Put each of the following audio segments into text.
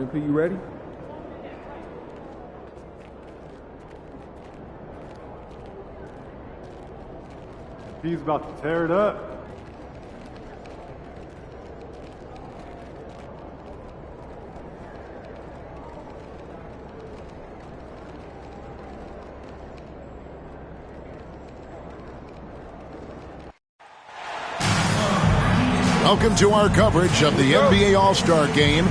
MP, you ready? He's about to tear it up. Welcome to our coverage of the NBA All-Star Game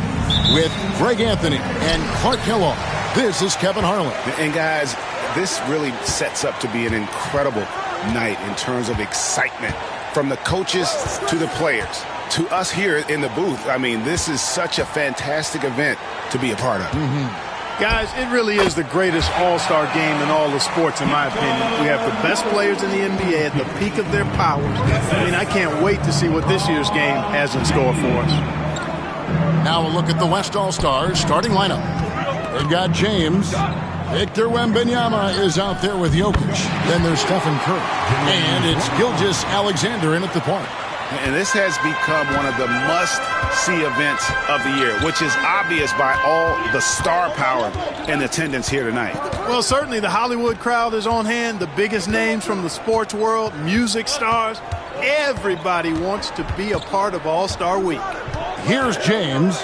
with Greg Anthony and Clark Kellogg. This is Kevin Harlan. And guys, this really sets up to be an incredible night in terms of excitement from the coaches to the players to us here in the booth. I mean, this is such a fantastic event to be a part of. Guys, it really is the greatest all-star game in all the sports, in my opinion. We have the best players in the NBA at the peak of their powers. I mean, I can't wait to see what this year's game has in store for us. Now a look at the West All-Stars starting lineup. They've got James. Victor Wembanyama is out there with Jokic. Then there's Stephen Curry. And it's Gilgeous-Alexander in at the point. And this has become one of the must-see events of the year, which is obvious by all the star power in attendance here tonight. Well, certainly the Hollywood crowd is on hand, the biggest names from the sports world, music stars. Everybody wants to be a part of All-Star Week. Here's James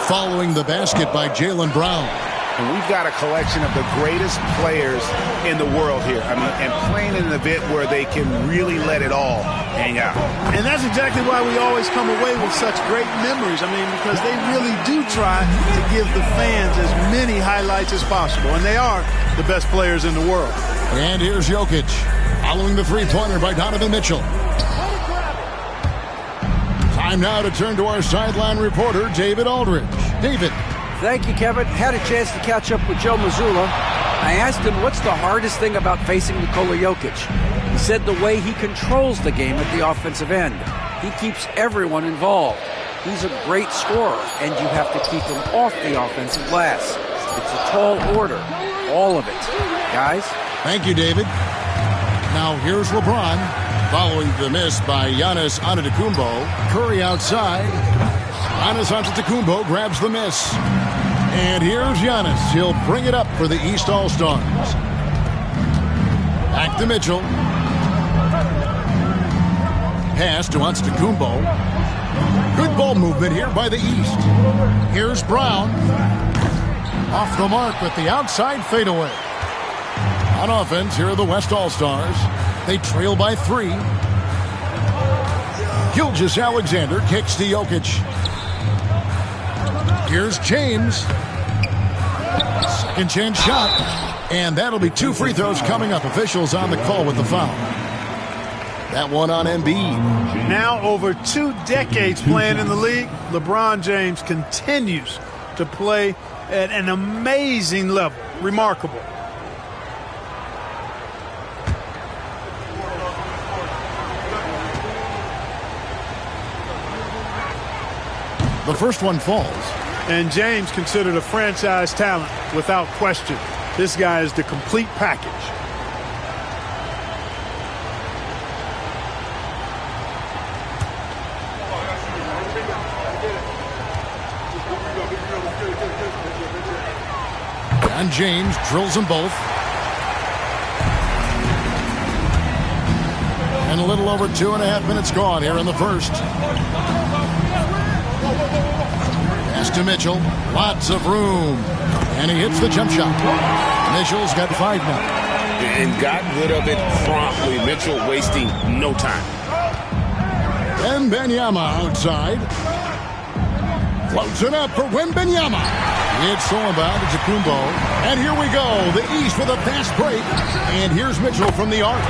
following the basket by Jaylen Brown. And we've got a collection of the greatest players in the world here. I mean, and playing in an event where they can really let it all hang out. And that's exactly why we always come away with such great memories. I mean, because they really do try to give the fans as many highlights as possible. And they are the best players in the world. And here's Jokic following the three-pointer by Donovan Mitchell. Time now to turn to our sideline reporter, David Aldridge. David. Thank you, Kevin. Had a chance to catch up with Joe Mazzulla. I asked him what's the hardest thing about facing Nikola Jokic. He said the way he controls the game at the offensive end. He keeps everyone involved. He's a great scorer, and you have to keep him off the offensive glass. It's a tall order, all of it. Guys? Thank you, David. Now here's LeBron following the miss by Giannis Antetokounmpo. Curry outside. Giannis Antetokounmpo grabs the miss. And here's Giannis. He'll bring it up for the East All-Stars. Back to Mitchell. Pass to Antetokounmpo. Good ball movement here by the East. Here's Brown. Off the mark with the outside fadeaway. On offense, here are the West All-Stars. They trail by 3. Gilgeous-Alexander kicks to Jokic. Here's James. Second chance shot. And that'll be 2 free throws coming up. Officials on the call with the foul. That one on Embiid. Now over 2 decades playing in the league, LeBron James continues to play at an amazing level. Remarkable. The first one falls. And James considered a franchise talent without question. This guy is the complete package. And James drills them both. And a little over 2.5 minutes gone here in the first. Pass to Mitchell. Lots of room. And he hits the jump shot. Mitchell's got 5 now. And got rid of it promptly. Mitchell wasting no time. Wembanyama outside. Floats it up for Wembanyama. It's thrown by Antetokounmpo. And here we go. The East with a fast break. And here's Mitchell from the arc.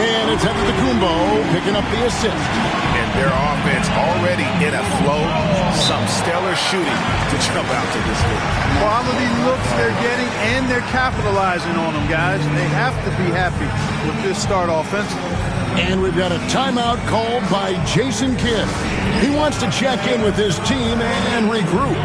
And it's Antetokounmpo picking up the assist. And their offense already in a flow. Some stellar shooting to jump out to this league. Quality looks they're getting, and they're capitalizing on them, guys. They have to be happy with this start offensively. And we've got a timeout called by Jason Kidd. He wants to check in with his team and regroup.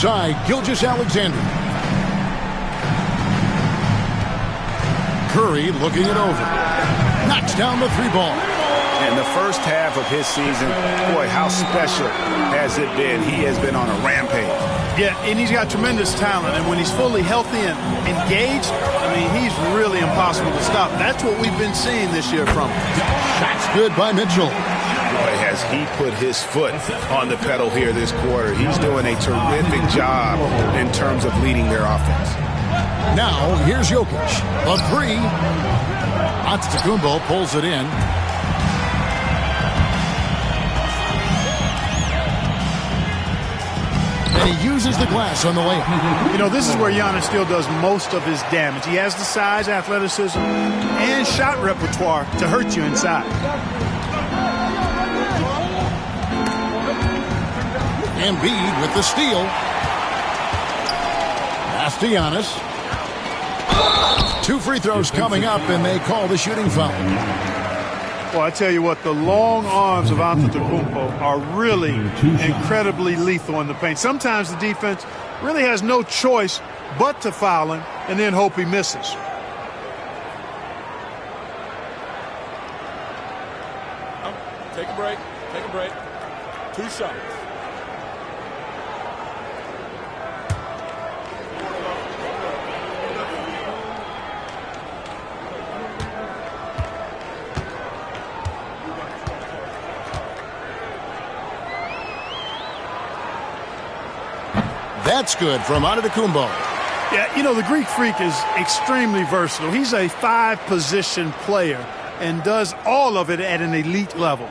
inside, Gilgeous-Alexander. Curry looking it over. Knocks down the three ball. In the first half of his season, boy, how special has it been? He has been on a rampage. Yeah, and he's got tremendous talent, and when he's fully healthy and engaged, I mean, he's really impossible to stop. That's what we've been seeing this year from him. Shots good by Mitchell. Boy, has he put his foot on the pedal here this quarter. He's doing a terrific job in terms of leading their offense. Now, here's Jokic. A three. Antetokounmpo pulls it in. And he uses the glass on the way. You know, this is where Giannis still does most of his damage. He has the size, athleticism, and shot repertoire to hurt you inside. Embiid with the steal. Pass to Giannis. 2 free throws coming up, and they call the shooting foul. Well, I tell you what, the long arms of Antetokounmpo are really incredibly lethal in the paint. Sometimes the defense really has no choice but to foul him and then hope he misses. Take a break. Take a break. 2 shots. That's good from Antetokounmpo. Yeah, you know, the Greek Freak is extremely versatile. He's a 5-position player and does all of it at an elite level.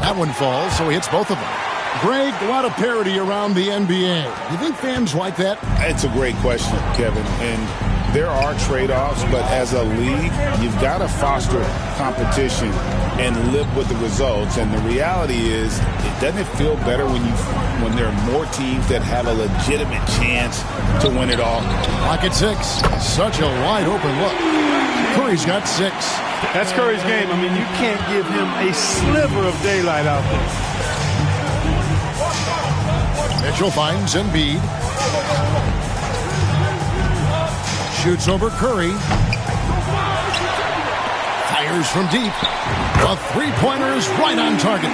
That one falls, so he hits both of them. Greg, a lot of parity around the NBA. You think fans like that? It's a great question, Kevin. And there are trade-offs, but as a league, you've got to foster competition and live with the results. And the reality is, doesn't it feel better when there are more teams that have a legitimate chance to win it all? Clock at 6. Such a wide open look. Curry's got 6. That's Curry's game. I mean, you can't give him a sliver of daylight out there. Mitchell finds Embiid. Shoots over Curry. Fires from deep. A three-pointer is right on target.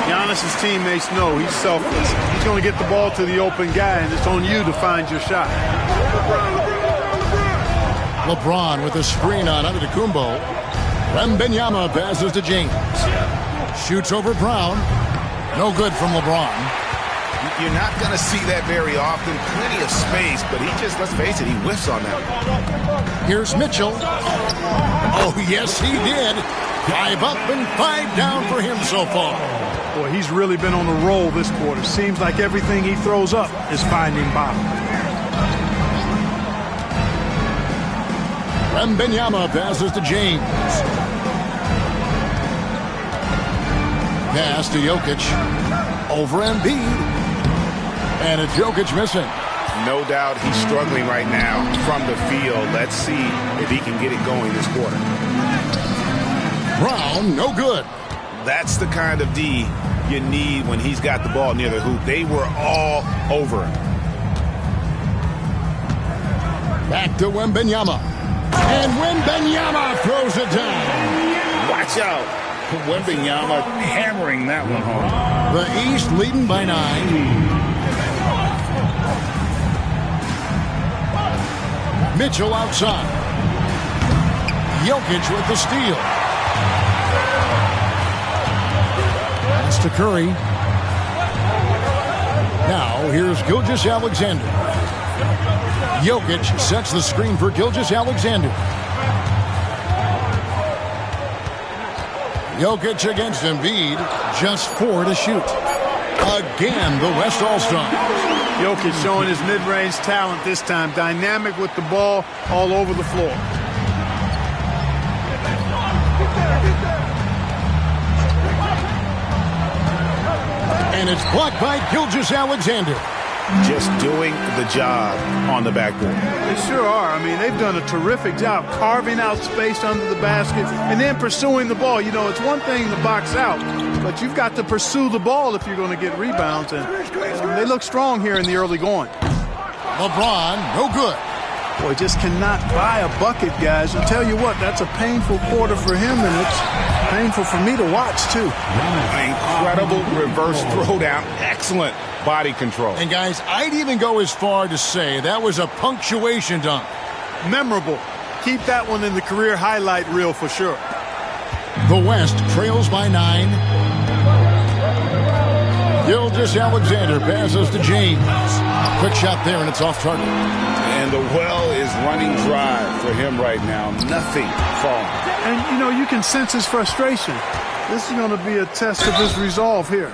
Giannis's teammates know he's selfless. He's going to get the ball to the open guy, and it's on you to find your shot. LeBron with a screen on Antetokounmpo. Wembanyama passes to James. Shoots over Brown. No good from LeBron. You're not going to see that very often. Plenty of space, but he just, let's face it, he whiffs on that. Here's Mitchell. Oh, yes, he did. 5 up and 5 down for him so far. Boy, he's really been on a roll this quarter. Seems like everything he throws up is finding bottom. Wembanyama passes to James. Pass to Jokic. Over Embiid. And it's Jokic missing. No doubt he's struggling right now from the field. Let's see if he can get it going this quarter. Brown, no good. That's the kind of D you need when he's got the ball near the hoop. They were all over him. Back to Wembanyama. And Wembanyama throws it down. Watch out. Wembanyama hammering that one home. The East leading by 9. Mitchell outside. Jokic with the steal. Pass to Curry. Now here's Gilgeous-Alexander. Jokic sets the screen for Gilgeous-Alexander. Jokic against Embiid. Just 4 to shoot. Again, the West All-Stars. Jokic showing his mid-range talent this time. Dynamic with the ball all over the floor. And it's blocked by Gilgeous-Alexander. Just doing the job on the backboard. They sure are. I mean, they've done a terrific job carving out space under the basket and then pursuing the ball. You know, it's one thing to box out, but you've got to pursue the ball if you're going to get rebounds. And they look strong here in the early going. LeBron, no good. Boy, just cannot buy a bucket, guys. I'll tell you what, that's a painful quarter for him, and it's painful for me to watch, too. Incredible reverse throwdown. Excellent body control. And, guys, I'd even go as far to say that was a punctuation dunk. Memorable. Keep that one in the career highlight reel for sure. The West trails by 9. Gilgeous-Alexander passes to James. Quick shot there, and it's off target. And the well is running dry for him right now. Nothing falling. And, you know, you can sense his frustration. This is going to be a test of his resolve here.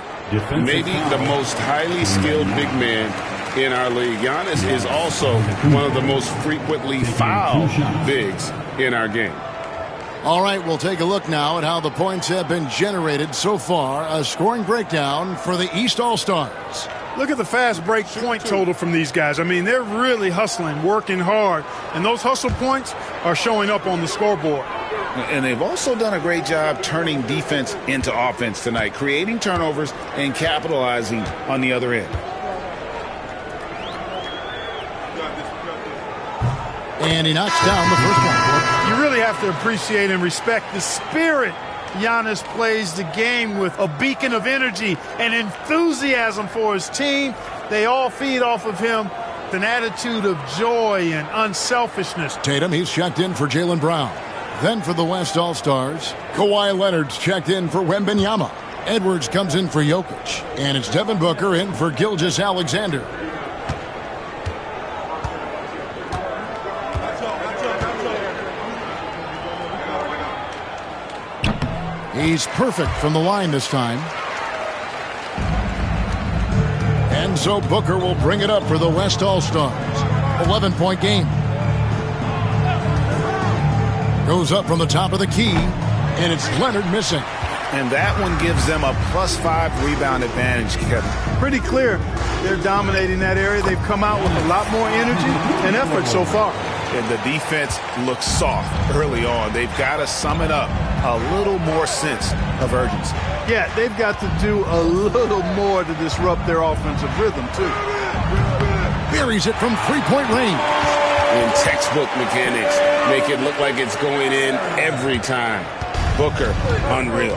Maybe the most highly skilled big man in our league. Giannis is also one of the most frequently fouled bigs in our game. All right, we'll take a look now at how the points have been generated so far. A scoring breakdown for the East All-Stars. Look at the fast break point total from these guys. I mean, they're really hustling, working hard, and those hustle points are showing up on the scoreboard. And they've also done a great job turning defense into offense tonight, creating turnovers and capitalizing on the other end. And he knocks down the first one. You really have to appreciate and respect the spirit Giannis plays the game with, a beacon of energy and enthusiasm for his team. They all feed off of him with an attitude of joy and unselfishness. Tatum, he's checked in for Jaylen Brown. Then for the West All-Stars, Kawhi Leonard's checked in for Wembanyama. Edwards comes in for Jokic. And it's Devin Booker in for Gilgeous-Alexander. He's perfect from the line this time. And so Booker will bring it up for the West All-Stars. 11-point game. Goes up from the top of the key, and it's Leonard missing. And that one gives them a +5 rebound advantage, Kevin. Pretty clear they're dominating that area. They've come out with a lot more energy and effort so far. And the defense looks soft early on. They've got to sum it up. A little more sense of urgency. Yeah, they've got to do a little more to disrupt their offensive rhythm, too. Buries it from three-point range. And textbook mechanics make it look like it's going in every time. Booker, unreal.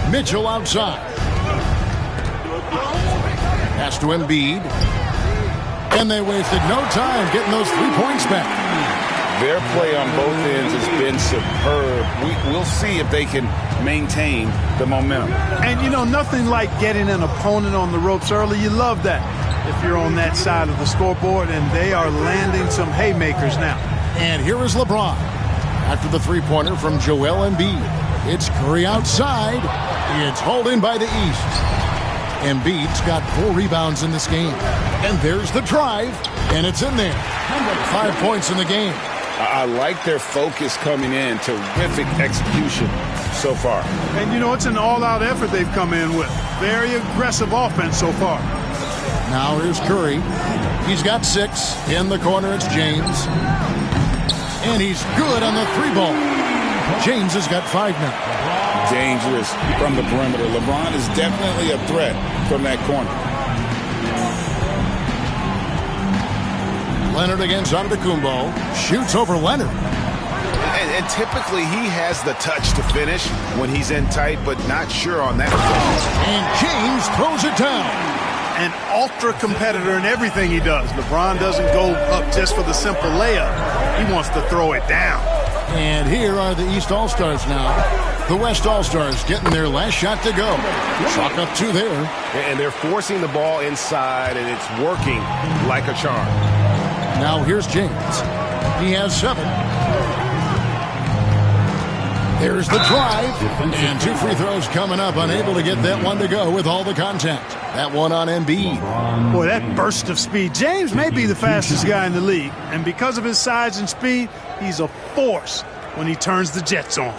Mitchell outside. Pass to Embiid. And they wasted no time getting those 3 points back. Their play on both ends has been superb. We'll see if they can maintain the momentum. And, you know, nothing like getting an opponent on the ropes early. You love that if you're on that side of the scoreboard, and they are landing some haymakers now. And here is LeBron. After the three-pointer from Joel Embiid. It's Curry outside. It's hauled in by the East. Embiid's got 4 rebounds in this game. And there's the drive, and it's in there. 5 points in the game. I like their focus coming in. Terrific execution so far. And, you know, it's an all-out effort they've come in with. Very aggressive offense so far. Now here's Curry. He's got 6. In the corner, it's James. And he's good on the 3-ball. James has got 5 now. Dangerous from the perimeter. LeBron is definitely a threat from that corner. Leonard against Antetokounmpo. Shoots over Leonard. And typically he has the touch to finish when he's in tight, but not sure on that. And James throws it down. An ultra competitor in everything he does. LeBron doesn't go up just for the simple layup. He wants to throw it down. And here are the East All-Stars now. The West All-Stars getting their last shot to go. Chalk up 2 there. And they're forcing the ball inside, and it's working like a charm. Now here's James. He has 7. There's the drive. And 2 free throws coming up. Unable to get that one to go with all the contact. That one on Embiid. Boy, that burst of speed. James may be the fastest guy in the league. And because of his size and speed, he's a force when he turns the jets on.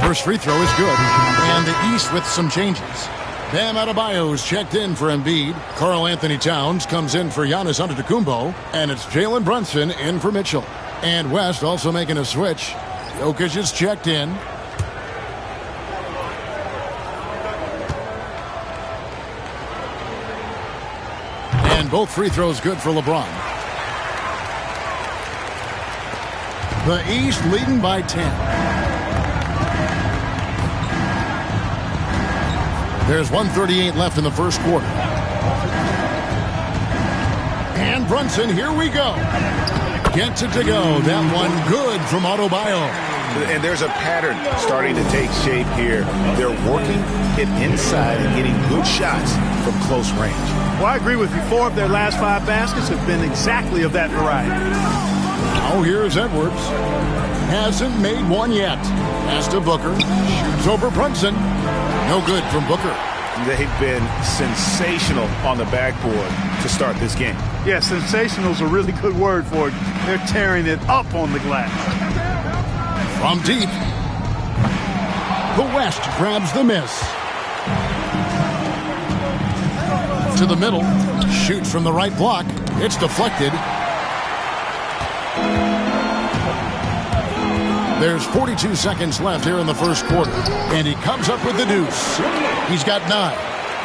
First free throw is good. And the East with some changes. Bam Adebayo's checked in for Embiid. Karl Anthony Towns comes in for Giannis Antetokounmpo. And it's Jalen Brunson in for Mitchell. And West also making a switch. Jokic is checked in. And both free throws good for LeBron. The East leading by 10. There's 1:38 left in the first quarter. And Brunson, here we go. Gets it to go. That one good from Adebayo. And there's a pattern starting to take shape here. They're working it inside and getting good shots from close range. Well, I agree with you. 4 of their last 5 baskets have been exactly of that variety. Now here's Edwards. Hasn't made one yet. Pass to Booker. Shoots over Brunson. No good from Booker. They've been sensational on the backboard to start this game. Yeah, sensational is a really good word for it. They're tearing it up on the glass. From deep. The West grabs the miss. To the middle. Shoots from the right block. It's deflected. There's 42 seconds left here in the first quarter. And he comes up with the deuce. He's got 9.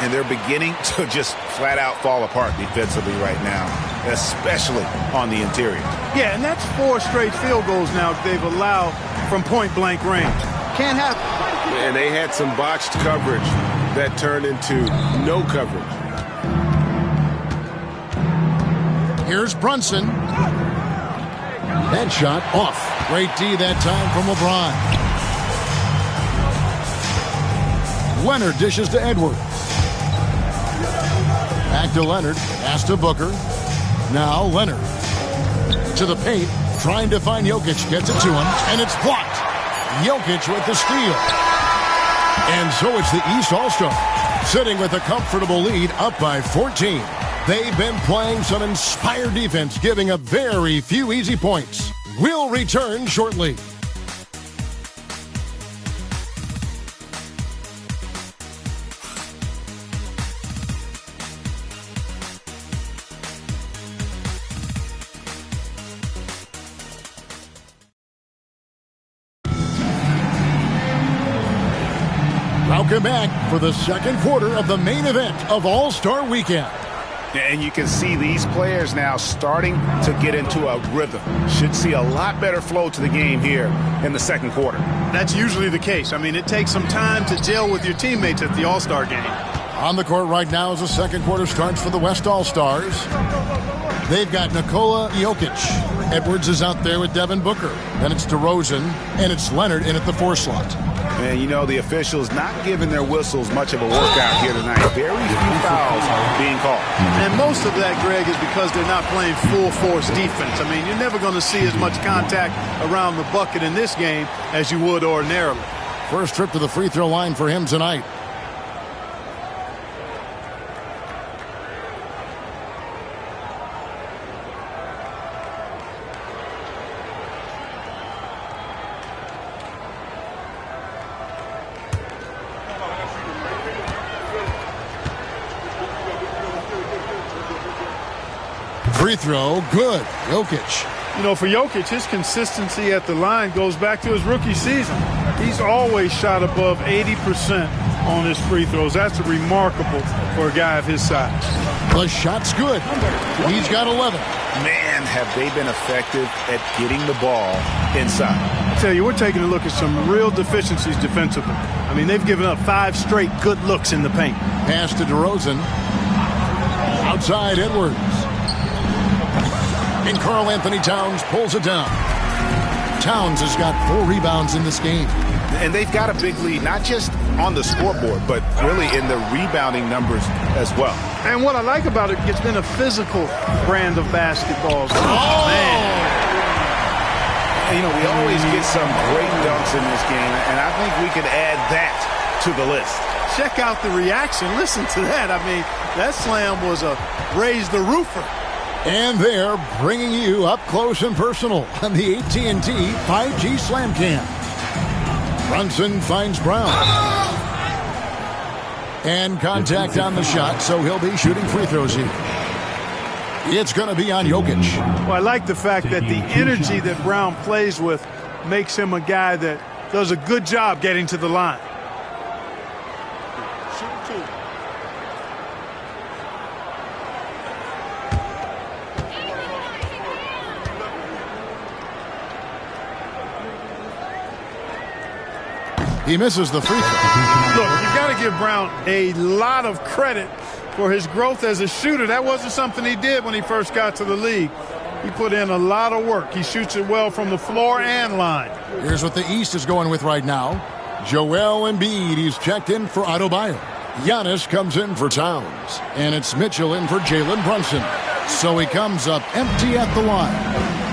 And they're beginning to just flat out fall apart defensively right now, especially on the interior. Yeah, and that's 4 straight field goals now they've allowed from point-blank range. Can't happen. And they had some botched coverage that turned into no coverage. Here's Brunson. That shot off. Great D that time from LeBron. Leonard dishes to Edwards. Back to Leonard. Pass to Booker. Now Leonard. To the paint. Trying to find Jokic. Gets it to him. And it's blocked. Jokic with the steal. And so it's the East All-Star. Sitting with a comfortable lead, up by 14. They've been playing some inspired defense, giving up very few easy points. We'll return shortly. Welcome back for the second quarter of the main event of All-Star Weekend. And you can see these players now starting to get into a rhythm. Should see a lot better flow to the game here in the second quarter. That's usually the case. I mean, it takes some time to gel with your teammates at the All-Star game. On the court right now as the second quarter starts for the West All-Stars. They've got Nikola Jokic. Edwards is out there with Devin Booker. Then it's DeRozan, and it's Leonard in at the 4 slot. And, you know, the officials not giving their whistles much of a workout here tonight. Very few fouls being called. And most of that, Greg, is because they're not playing full-force defense. I mean, you're never going to see as much contact around the bucket in this game as you would ordinarily. First trip to the free throw line for him tonight. Free throw, good. Jokic. You know, for Jokic, his consistency at the line goes back to his rookie season. He's always shot above 80% on his free throws. That's remarkable for a guy of his size. The shot's good. He's got 11. Man, have they been effective at getting the ball inside. I tell you, we're taking a look at some real deficiencies defensively. I mean, they've given up 5 straight good looks in the paint. Pass to DeRozan. Outside Edwards. And Karl Anthony Towns pulls it down. Towns has got 4 rebounds in this game. And they've got a big lead, not just on the scoreboard, but really in the rebounding numbers as well. And what I like about it, it's been a physical brand of basketball. Oh! Man. You know, we always get some great dunks in this game, and I think we can add that to the list. Check out the reaction. Listen to that. I mean, that slam was a raise the roofer. And they're bringing you up close and personal on the AT&T 5G Slam Cam. Brunson finds Brown. And contact on the shot, so he'll be shooting free throws here. It's going to be on Jokic. Well, I like the fact that the energy that Brown plays with makes him a guy that does a good job getting to the line. He misses the free throw. Look, you've got to give Brown a lot of credit for his growth as a shooter. That wasn't something he did when he first got to the league. He put in a lot of work. He shoots it well from the floor and line. Here's what the East is going with right now. Joel Embiid, he's checked in for Adebayo. Giannis comes in for Towns. And it's Mitchell in for Jalen Brunson. So he comes up empty at the line.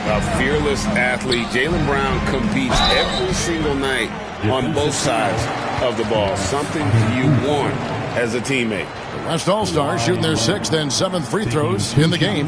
A fearless athlete. Jaylen Brown competes every single night on both sides of the ball. Something you want as a teammate. The West All-Stars shooting their 6th and 7th free throws in the game.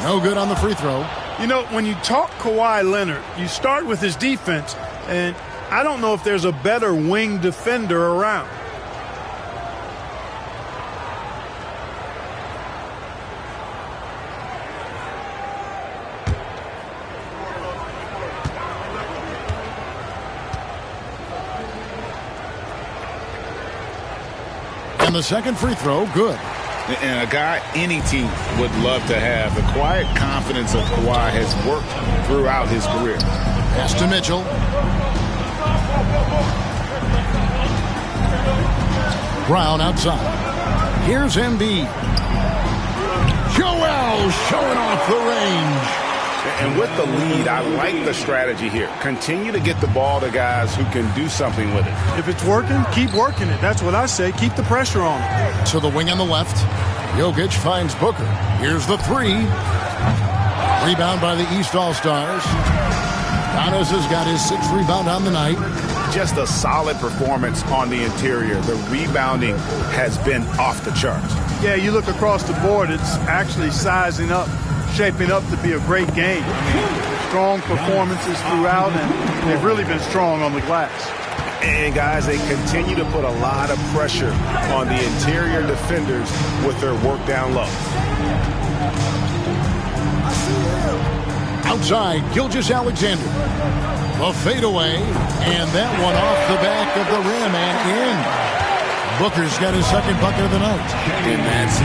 No good on the free throw. You know, when you talk Kawhi Leonard, you start with his defense, and I don't know if there's a better wing defender around. And the second free throw, good. And a guy any team would love to have. The quiet confidence of Kawhi has worked throughout his career. Pass to Mitchell. Brown outside. Here's Embiid. Joel showing off the range. And with the lead, I like the strategy here. Continue to get the ball to guys who can do something with it. If it's working, keep working it. That's what I say. Keep the pressure on it. To the wing on the left. Jokic finds Booker. Here's the three. Rebound by the East All-Stars. Giannis has got his 6th rebound on the night. Just a solid performance on the interior. The rebounding has been off the charts. Yeah, you look across the board, it's actually sizing up, shaping up to be a great game. I mean, strong performances throughout, and they've really been strong on the glass. And, guys, they continue to put a lot of pressure on the interior defenders with their work down low. Outside, Gilgeous-Alexander. A fadeaway, and that one off the back of the rim and in. Booker's got his 2nd bucket of the night. And that's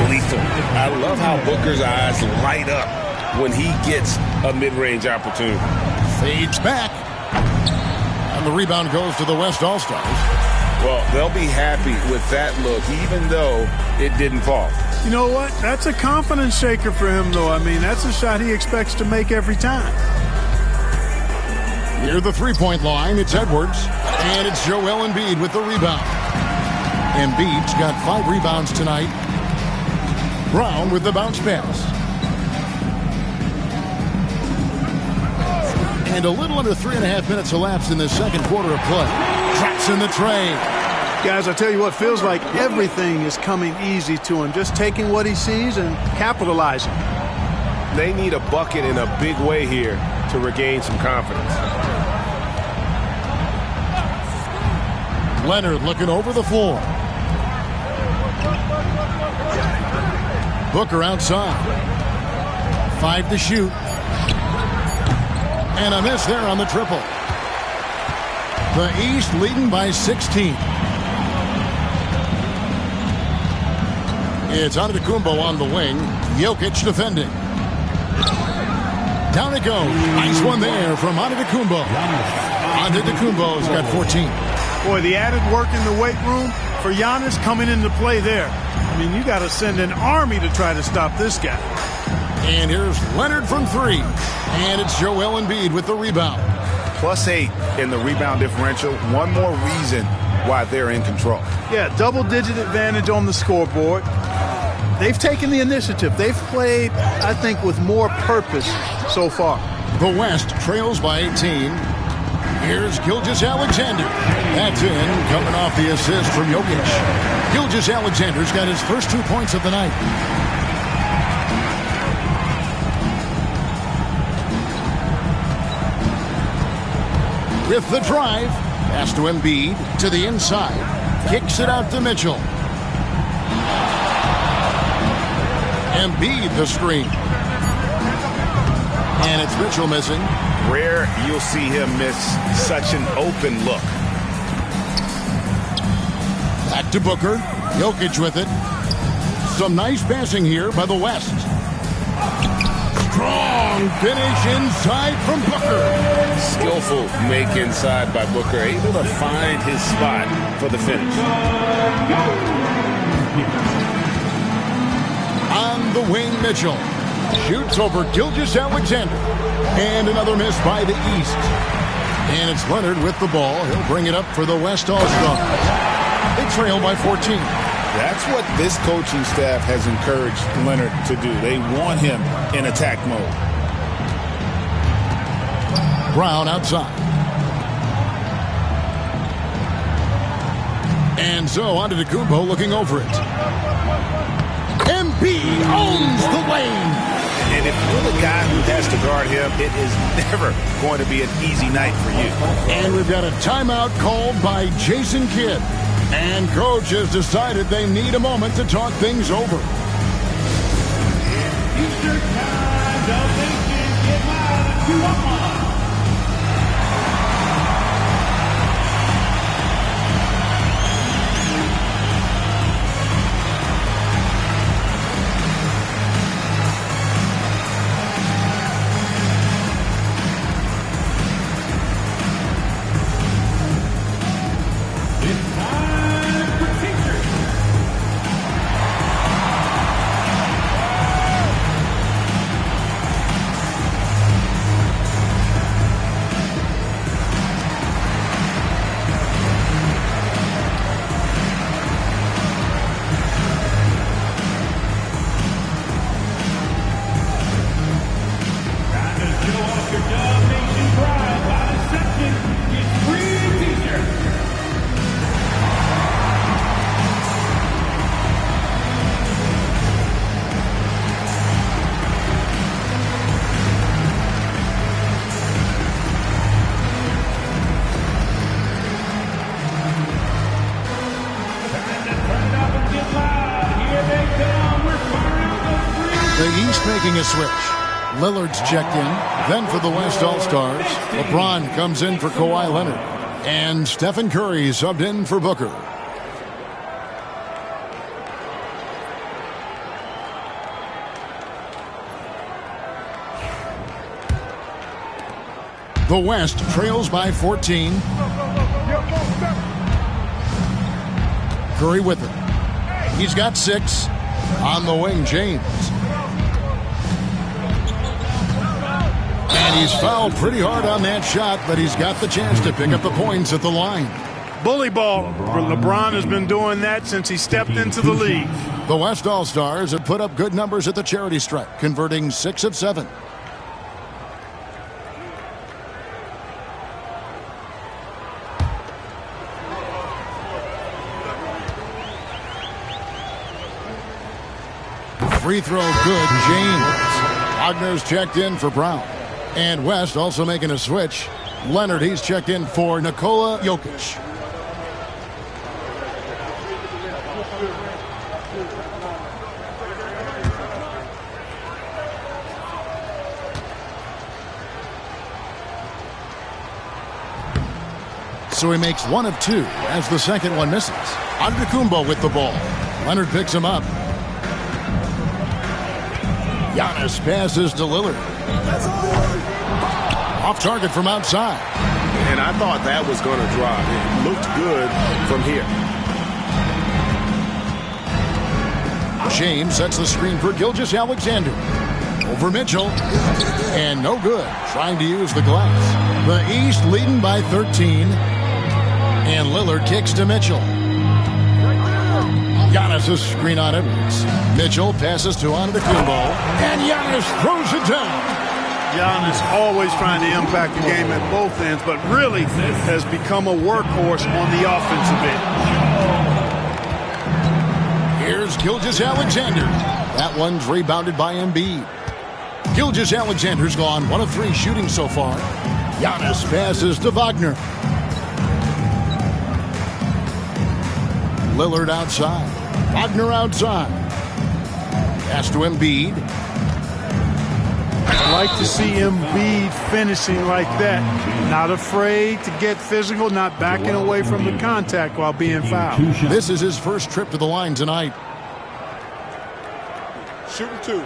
lethal. I love how Booker's eyes light up when he gets a mid-range opportunity. Fades back. And the rebound goes to the West All-Stars. Well, they'll be happy with that look, even though it didn't fall. You know what? That's a confidence shaker for him, though. I mean, that's a shot he expects to make every time. Near the three-point line, it's Edwards. And it's Joel Embiid with the rebound. Embiid's got 5 rebounds tonight. Brown with the bounce pass. And a little under 3.5 minutes elapsed in the second quarter of play. Traps in the tray. Guys, I tell you what, feels like everything is coming easy to him. Just taking what he sees and capitalizing. They need a bucket in a big way here to regain some confidence. Leonard looking over the floor. Booker outside. 5 to shoot. And a miss there on the triple. The East leading by 16. It's Antetokounmpo on the wing. Jokic defending. Down it goes. Nice one there from Antetokounmpo. Antetokounmpo's got 14. Boy, the added work in the weight room for Giannis coming into play there. I mean, you got to send an army to try to stop this guy. And here's Leonard from three. And it's Joel Embiid with the rebound. +8 in the rebound differential. One more reason why they're in control. Yeah, double-digit advantage on the scoreboard. They've taken the initiative. They've played, I think, with more purpose so far. The West trails by 18. Here's Gilgeous-Alexander. That's in, coming off the assist from Jokic. Gilgeous-Alexander's got his first 2 points of the night. With the drive, pass to Embiid, to the inside. Kicks it out to Mitchell. Embiid the screen. And it's Mitchell missing. Rare you'll see him miss such an open look. Back to Booker. Jokic with it. Some nice passing here by the West. Strong finish inside from Booker. Skillful make inside by Booker. Able to find his spot for the finish. On the wing, Mitchell. Shoots over Gilgeous-Alexander. And another miss by the East. And it's Leonard with the ball. He'll bring it up for the West All-Stars. They trail by 14. That's what this coaching staff has encouraged Leonard to do. They want him in attack mode. Brown outside. And so Antetokounmpo looking over it. Embiid owns the lane. And if you're the guy who has to guard him, it is never going to be an easy night for you. And we've got a timeout called by Jason Kidd. And coach has decided they need a moment to talk things over. Eastern time, Dalmatians get live 2-on-1. Making a switch. Lillard's checked in. Then for the West All-Stars, LeBron comes in for Kawhi Leonard. And Stephen Curry subbed in for Booker. The West trails by 14. Curry with it. He's got 6. On the wing, James. And he's fouled pretty hard on that shot, but he's got the chance to pick up the points at the line. Bully ball. LeBron has been doing that since he stepped into the league. The West All-Stars have put up good numbers at the charity stripe, converting 6 of 7. Free throw good, James. Wagner's checked in for Brown. And West also making a switch. Leonard, he's checked in for Nikola Jokic. So he makes 1 of 2 as the second one misses. Antetokounmpo with the ball. Leonard picks him up. Giannis passes to Lillard. Off target from outside. And I thought that was going to drop. It looked good from here. James sets the screen for Gilgeous-Alexander. Over Mitchell. And no good. Trying to use the glass. The East leading by 13. And Lillard kicks to Mitchell. Giannis' screen on Edwards. Mitchell passes to Antetokounmpo. And Giannis throws it down. Giannis always trying to impact the game at both ends, but really has become a workhorse on the offensive end. Here's Gilgeous-Alexander. That one's rebounded by Embiid. Gilgeous-Alexander's gone 1 of 3 shooting so far. Giannis passes to Wagner. Lillard outside. Wagner outside. Pass to Embiid. I'd like to see Embiid finishing like that. Not afraid to get physical, not backing away from the contact while being fouled. This is his first trip to the line tonight. Shooting 2.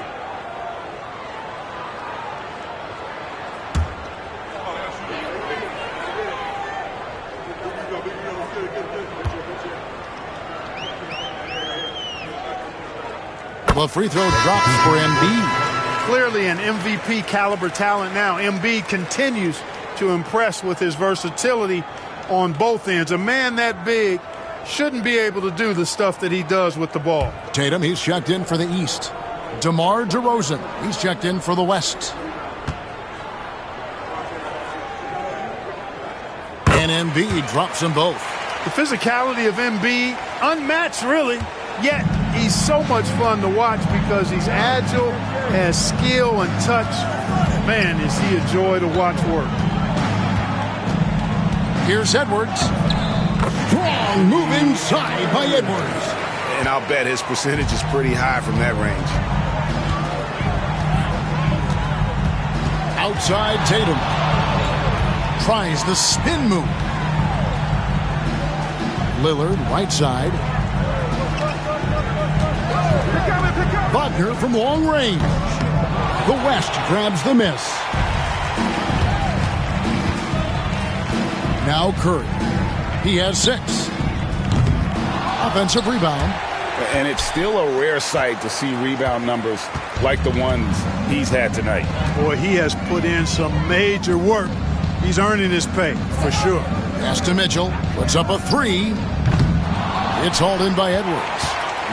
The free throw drops for Embiid. Clearly an MVP caliber talent now. Embiid continues to impress with his versatility on both ends. A man that big shouldn't be able to do the stuff that he does with the ball. Tatum, he's checked in for the East. DeMar DeRozan, he's checked in for the West. And Embiid drops them both. The physicality of Embiid, unmatched really, yet he's so much fun to watch because he's agile, has skill and touch. Man, is he a joy to watch work. Here's Edwards. Strong move inside by Edwards. And I'll bet his percentage is pretty high from that range. Outside Tatum. Tries the spin move. Lillard, right side. Wagner from long range. The West grabs the miss. Now Curry. He has 6. Offensive rebound. And it's still a rare sight to see rebound numbers like the ones he's had tonight. Boy, he has put in some major work. He's earning his pay, for sure. Pass to Mitchell. Puts up a 3. It's hauled in by Edwards.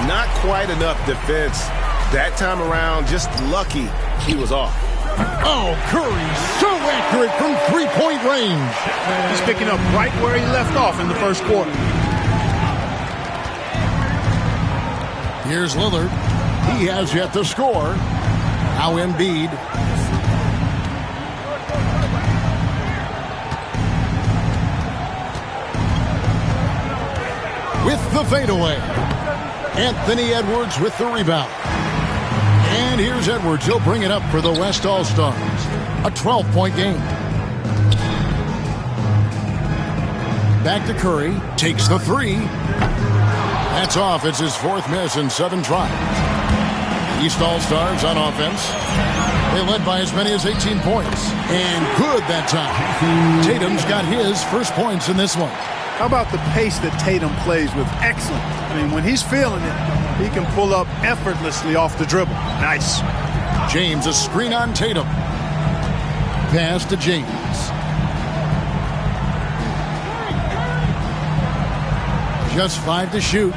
Not quite enough defense that time around. Just lucky he was off. Oh, Curry, so accurate from three-point range. He's picking up right where he left off in the first quarter. Here's Lillard. He has yet to score. Now Embiid. With the fadeaway. Anthony Edwards with the rebound. And here's Edwards. He'll bring it up for the West All-Stars. A 12-point game. Back to Curry. Takes the 3. That's off. It's his 4th miss in 7 tries. East All-Stars on offense. They led by as many as 18 points. And good that time. Tatum's got his first points in this one. How about the pace that Tatum plays with? Excellent. I mean, when he's feeling it, he can pull up effortlessly off the dribble. Nice. James, a screen on Tatum. Pass to James. Just 5 to shoot.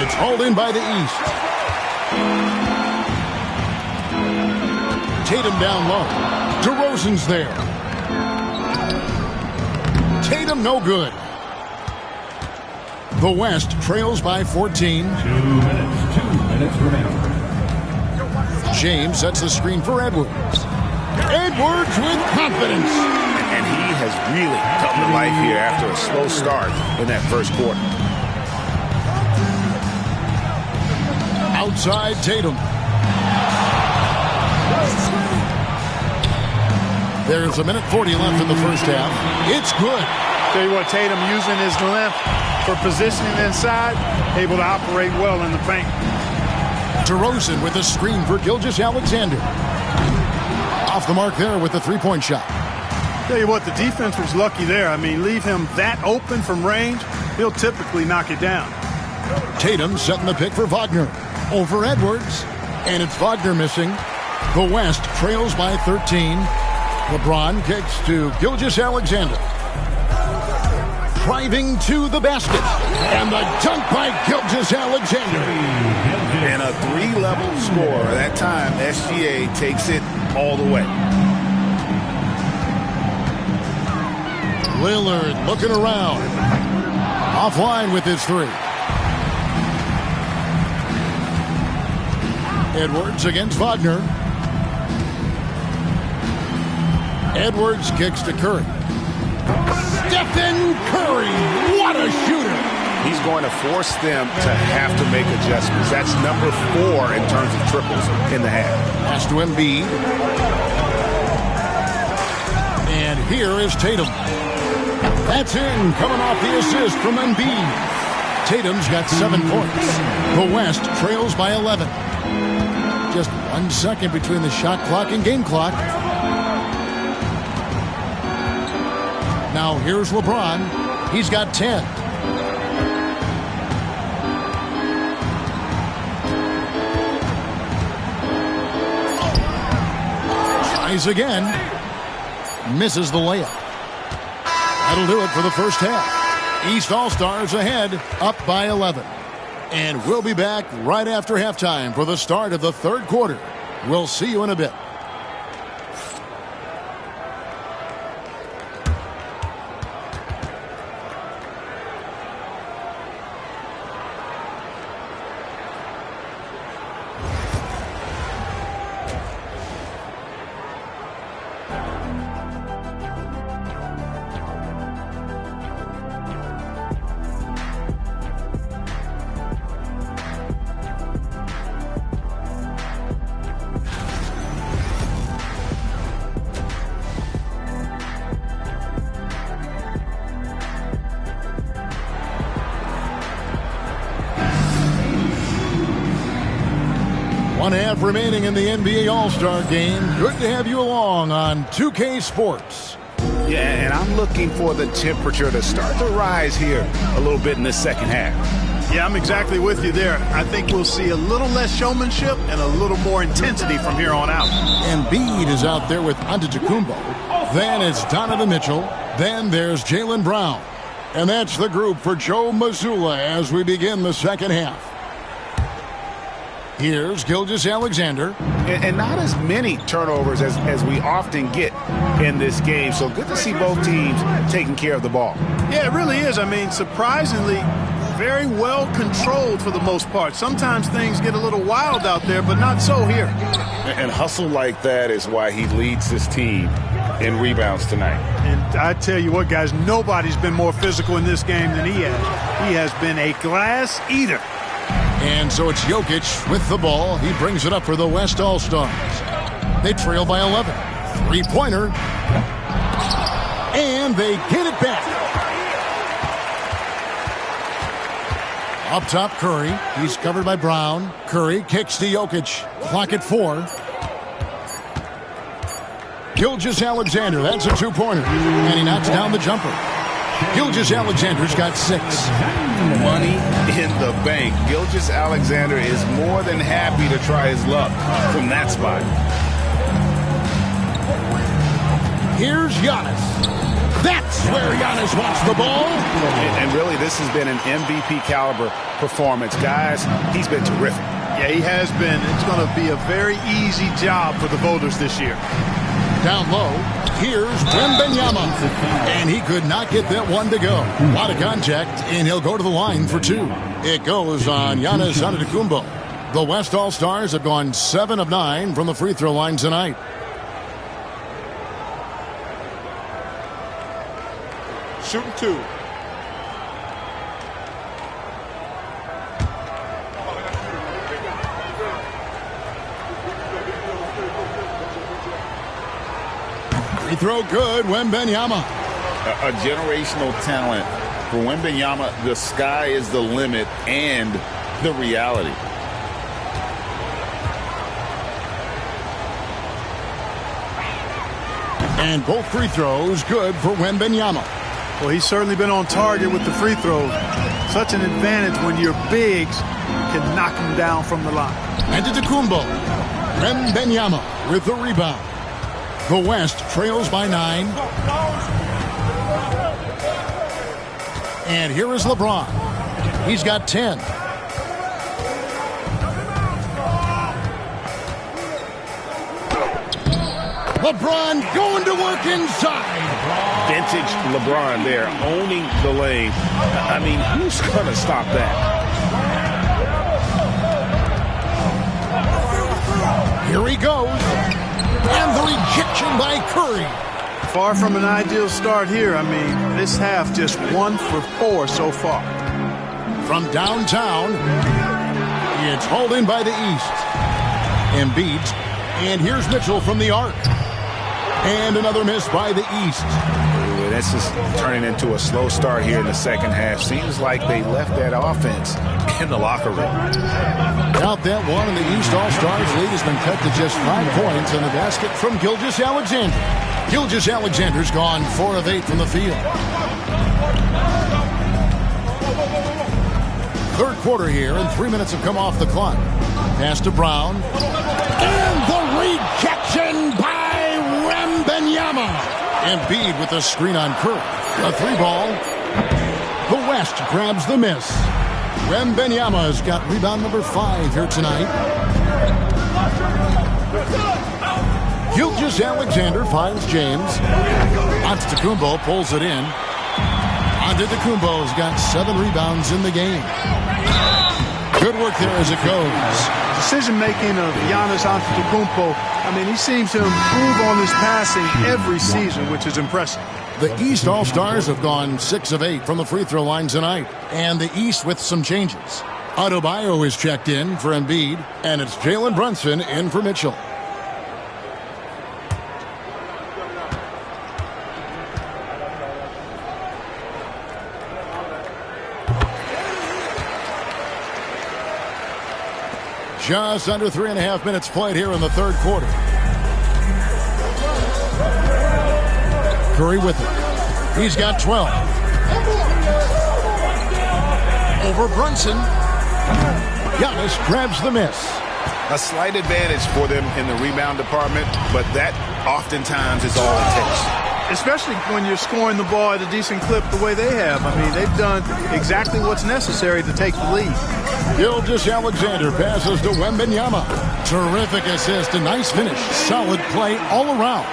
It's hauled in by the East. Tatum down low. DeRozan's there. Tatum no good. The West trails by 14. 2 minutes remaining. James sets the screen for Edwards. Edwards with confidence. And he has really come to life here after a slow start in that first quarter. Outside Tatum. There's 1:40 left in the first half. It's good. Tell you what, Tatum using his length for positioning inside, able to operate well in the paint. DeRozan with a screen for Gilgeous-Alexander. Off the mark there with the three-point shot. Tell you what, the defense was lucky there. I mean, leave him that open from range, he'll typically knock it down. Tatum setting the pick for Wagner. Over Edwards. And it's Wagner missing. The West trails by 13. LeBron kicks to Gilgeous-Alexander. Driving to the basket. And the dunk by Gilgeous-Alexander. And a three-level score. That time, SGA takes it all the way. Lillard looking around. Offline with his three. Edwards against Wagner. Edwards kicks to Curry. Stephen Curry, what a shooter! He's going to force them to have to make adjustments. That's number 4 in terms of triples in the half. Pass to Embiid. And here is Tatum. That's in, coming off the assist from Embiid. Tatum's got 7 points. The West trails by 11. Just 1 second between the shot clock and game clock. Now here's LeBron. He's got 10. Tries again. Misses the layup. That'll do it for the first half. East All-Stars ahead, up by 11. And we'll be back right after halftime for the start of the third quarter. We'll see you in a bit. One half remaining in the NBA All-Star Game. Good to have you along on 2K Sports. Yeah, and I'm looking for the temperature to start to rise here a little bit in the second half. Yeah, I'm exactly with you there. I think we'll see a little less showmanship and a little more intensity from here on out. Embiid is out there with Antetokounmpo. Then it's Donovan Mitchell. Then there's Jaylen Brown. And that's the group for Joe Mazzulla as we begin the second half. Here's Gilgeous-Alexander. And not as many turnovers as we often get in this game. So good to see both teams taking care of the ball. Yeah, it really is. I mean, surprisingly, very well controlled for the most part. Sometimes things get a little wild out there, but not so here. And hustle like that is why he leads his team in rebounds tonight. And I tell you what, guys, nobody's been more physical in this game than he has. He has been a glass eater. And so it's Jokic with the ball. He brings it up for the West All-Stars. They trail by 11. Three-pointer. And they get it back. Up top, Curry. He's covered by Brown. Curry kicks to Jokic. Clock at 4. Gilgeous-Alexander, that's a two-pointer. And he knocks down the jumper. Gilgeous-Alexander's got 6. Money in the bank. Gilgeous-Alexander is more than happy to try his luck from that spot. Here's Giannis. That's where Giannis wants the ball. And really, this has been an MVP caliber performance. Guys, he's been terrific. Yeah, he has been. It's going to be a very easy job for the voters this year. Down low, here's Wembanyama. And he could not get that one to go. A lot of contact, and he'll go to the line for 2. It goes on Giannis Antetokounmpo. The West All-Stars have gone 7 of 9 from the free throw line tonight. Shooting 2. Free throw good, Wembanyama. A generational talent For Wembanyama, the sky is the limit and the reality. And both free throws good for Wembanyama. Well, he's certainly been on target with the free throws. Such an advantage when your bigs can knock him down from the line. Antetokounmpo. Wembanyama with the rebound. The West trails by 9. And here is LeBron. He's got 10. LeBron going to work inside. Vintage LeBron there, owning the lane. I mean, who's going to stop that? Here he goes. And the rejection by Curry. Far from an ideal start here. I mean, this half just 1 for 4 so far. From downtown, it's hauled in by the East. Embiid. And here's Mitchell from the arc. And another miss by the East. Ooh, this is turning into a slow start here in the second half. Seems like they left that offense in the locker room. Out that one, and the East All-Stars lead has been cut to just 5 points in the basket from Gilgeous-Alexander. Gilgeous-Alexander's gone 4 of 8 from the field. Third quarter here, and 3 minutes have come off the clock. Pass to Brown. And the rejection by Wembanyama. Embiid with the screen on Curry. A 3-ball. The West grabs the miss. Wembanyama's got rebound number 5 here tonight. Gilgeous-Alexander finds James. Antetokounmpo pulls it in. Antetokounmpo's got 7 rebounds in the game. Good work there as it goes. Decision-making of Giannis Antetokounmpo, I mean, he seems to improve on his passing every season, which is impressive. The East All-Stars have gone 6 of 8 from the free throw line tonight. And the East with some changes. Adebayo is checked in for Embiid, and it's Jalen Brunson in for Mitchell. Just under 3.5 minutes played here in the third quarter. Curry with it. He's got 12. Over Brunson. Giannis grabs the miss. A slight advantage for them in the rebound department, but that oftentimes is all it takes. Especially when you're scoring the ball at a decent clip the way they have. I mean, they've done exactly what's necessary to take the lead. Gilgeous-Alexander passes to Wembanyama. Terrific assist, a nice finish. Solid play all around.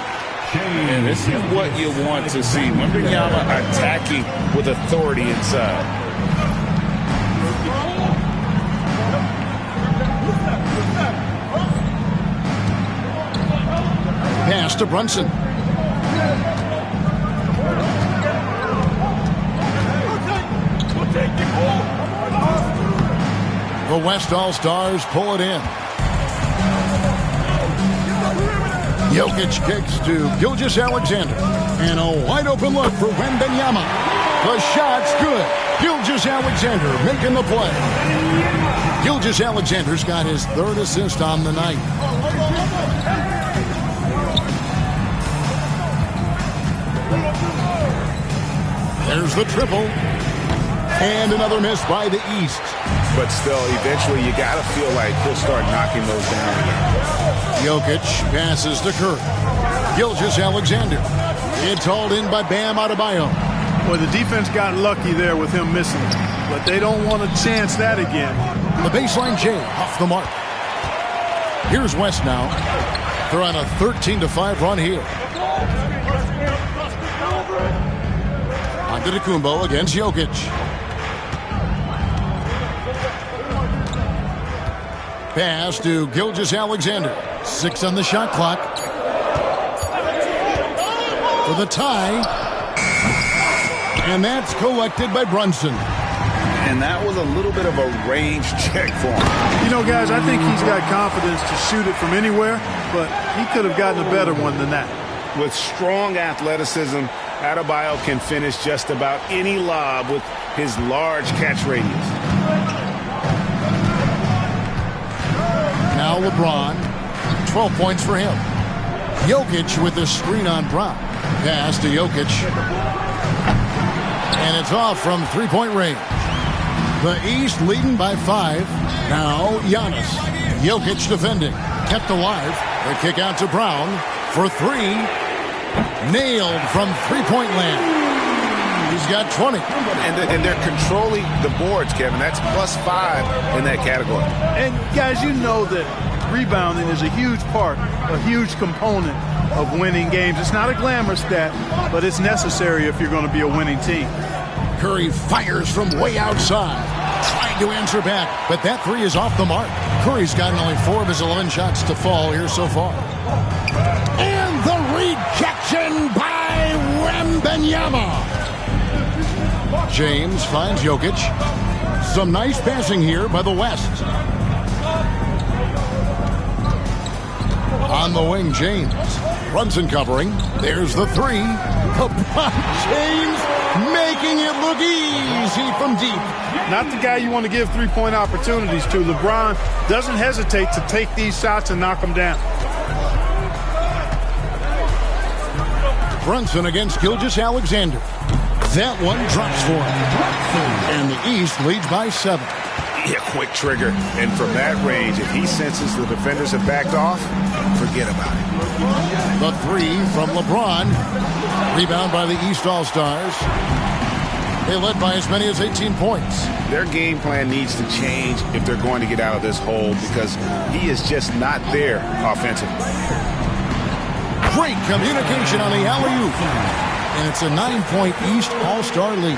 And this is what you want to see. Wembanyama attacking with authority inside. Pass to Brunson. The West All-Stars pull it in. Jokic kicks to Gilgeous-Alexander. And a wide-open look for Wembanyama. The shot's good. Gilgeous-Alexander making the play. Gilgeous-Alexander's got his 3rd assist on the night. There's the triple. And another miss by the East. But still, eventually, you got to feel like he'll start knocking those down again. Jokic passes to Curry. Gilgeous-Alexander. It's hauled in by Bam Adebayo. Well, the defense got lucky there with him missing. But they don't want to chance that again. The baseline J off the mark. Here's West now. They're on a 13-5 run here. Antetokounmpo against Jokic. Pass to Gilgeous-Alexander. 6 on the shot clock. For the tie. And that's collected by Brunson. And that was a little bit of a range check for him. You know, guys, I think he's got confidence to shoot it from anywhere, but he could have gotten a better one than that. With strong athleticism Adebayo can finish just about any lob with his large catch radius. Now LeBron, 12 points for him. Jokic with the screen on Brown. Pass to Jokic. And it's off from three-point range. The East leading by 5. Now Giannis. Jokic defending. Kept alive. The kick out to Brown for 3. Nailed from three-point land. He's got 20. And they're controlling the boards, Kevin. That's +5 in that category. And, guys, you know that rebounding is a huge part, a huge component of winning games. It's not a glamorous stat, but it's necessary if you're going to be a winning team. Curry fires from way outside. Trying to answer back, but that 3 is off the mark. Curry's gotten only 4 of his 11 shots to fall here so far. And the rejection by Wembanyama. James finds Jokic. Some nice passing here by the West. On the wing, James. Brunson covering. There's the 3. LeBron James making it look easy from deep. Not the guy you want to give three-point opportunities to. LeBron doesn't hesitate to take these shots and knock them down. Brunson against Gilgeous-Alexander. That one drops for him. And the East leads by 7. Yeah, quick trigger. And from that range, if he senses the defenders have backed off, forget about it. The 3 from LeBron. Rebound by the East All-Stars. They led by as many as 18 points. Their game plan needs to change if they're going to get out of this hole because he is just not there offensively. Great communication on the alley-oop. And it's a 9-point East All-Star lead.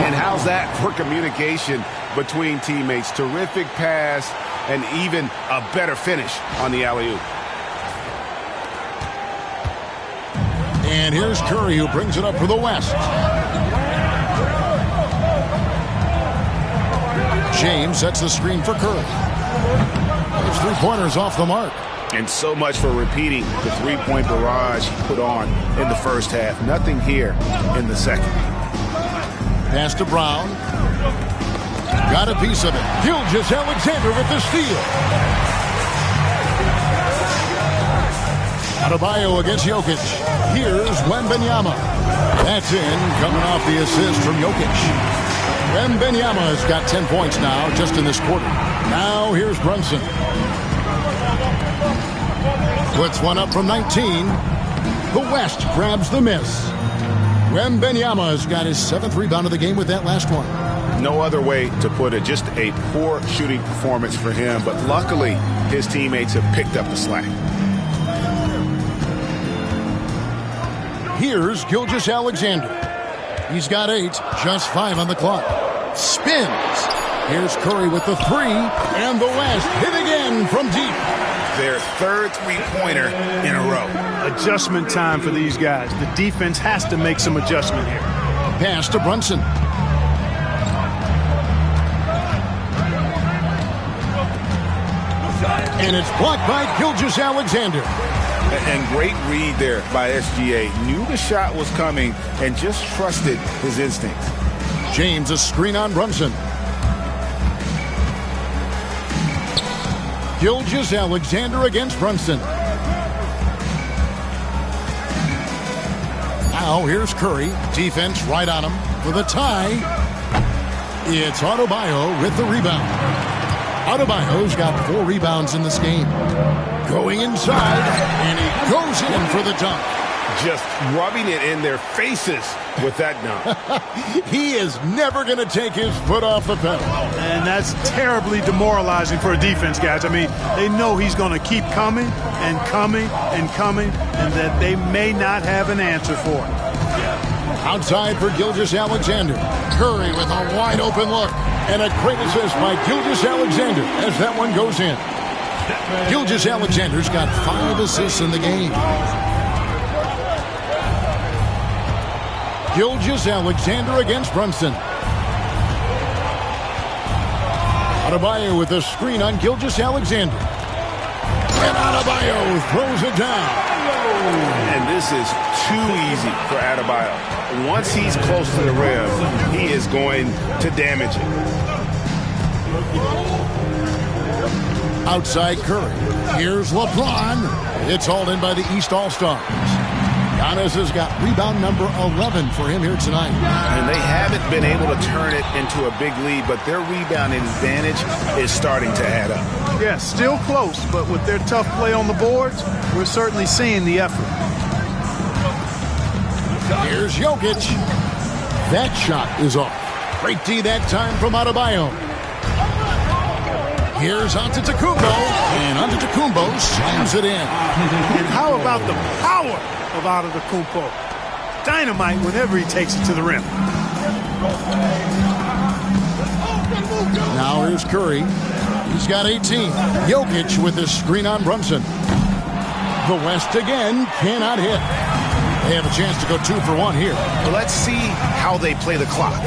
And how's that for communication between teammates? Terrific pass and even a better finish on the alley-oop. And here's Curry who brings it up for the West. James sets the screen for Curry. His three-pointers off the mark. And so much for repeating the three-point barrage he put on in the first half. Nothing here in the second. Pass to Brown. Got a piece of it. Gilgeous-Alexander with the steal. Adebayo against Jokic. Here's Wembanyama. That's in, coming off the assist from Jokic. Wembanyama has got 10 points now just in this quarter. Now here's Brunson. Puts one up from 19. The West grabs the miss. Wembanyama has got his 7th rebound of the game with that last one. No other way to put it. Just a poor shooting performance for him. But luckily, his teammates have picked up the slack. Here's Gilgeous-Alexander. He's got 8, just 5 on the clock. Spins. Here's Curry with the 3, and the West hit again from deep. Their 3rd three-pointer in a row. Adjustment time for these guys. The defense has to make some adjustment here. Pass to Brunson. And it's blocked by Gilgeous-Alexander. And great read there by SGA. Knew the shot was coming and just trusted his instincts. James a screen on Brunson. Gilgeous-Alexander against Brunson. Now here's Curry. Defense right on him for the tie. It's Adebayo with the rebound. Adebayo's got 4 rebounds in this game. Going inside, and he goes in for the dunk. Just rubbing it in their faces with that dunk. He is never going to take his foot off the pedal. And that's terribly demoralizing for a defense, guys. I mean, they know he's going to keep coming and coming and coming, and that they may not have an answer for it. Outside for Gilgeous-Alexander. Curry with a wide open look. And a great assist by Gilgeous-Alexander as that one goes in. Gilgeous-Alexander's got 5 assists in the game. Gilgeous-Alexander against Brunson. Adebayo with a screen on Gilgeous-Alexander. And Adebayo throws it down. And this is too easy for Adebayo. Once he's close to the rim, he is going to damage it. Outside Curry. Here's LeBron. It's hauled in by the East All-Stars. Giannis has got rebound number 11 for him here tonight. And they haven't been able to turn it into a big lead, but their rebounding advantage is starting to add up. Yeah, still close, but with their tough play on the boards, we're certainly seeing the effort. Here's Jokic. That shot is off. Great D that time from Adebayo. Here's Antetokounmpo, and Antetokounmpo slams it in. And how about the power of Antetokounmpo? Dynamite whenever he takes it to the rim. Now here's Curry. He's got 18. Jokic with his screen on Brunson. The West again cannot hit. They have a chance to go 2 for 1 here. But let's see how they play the clock.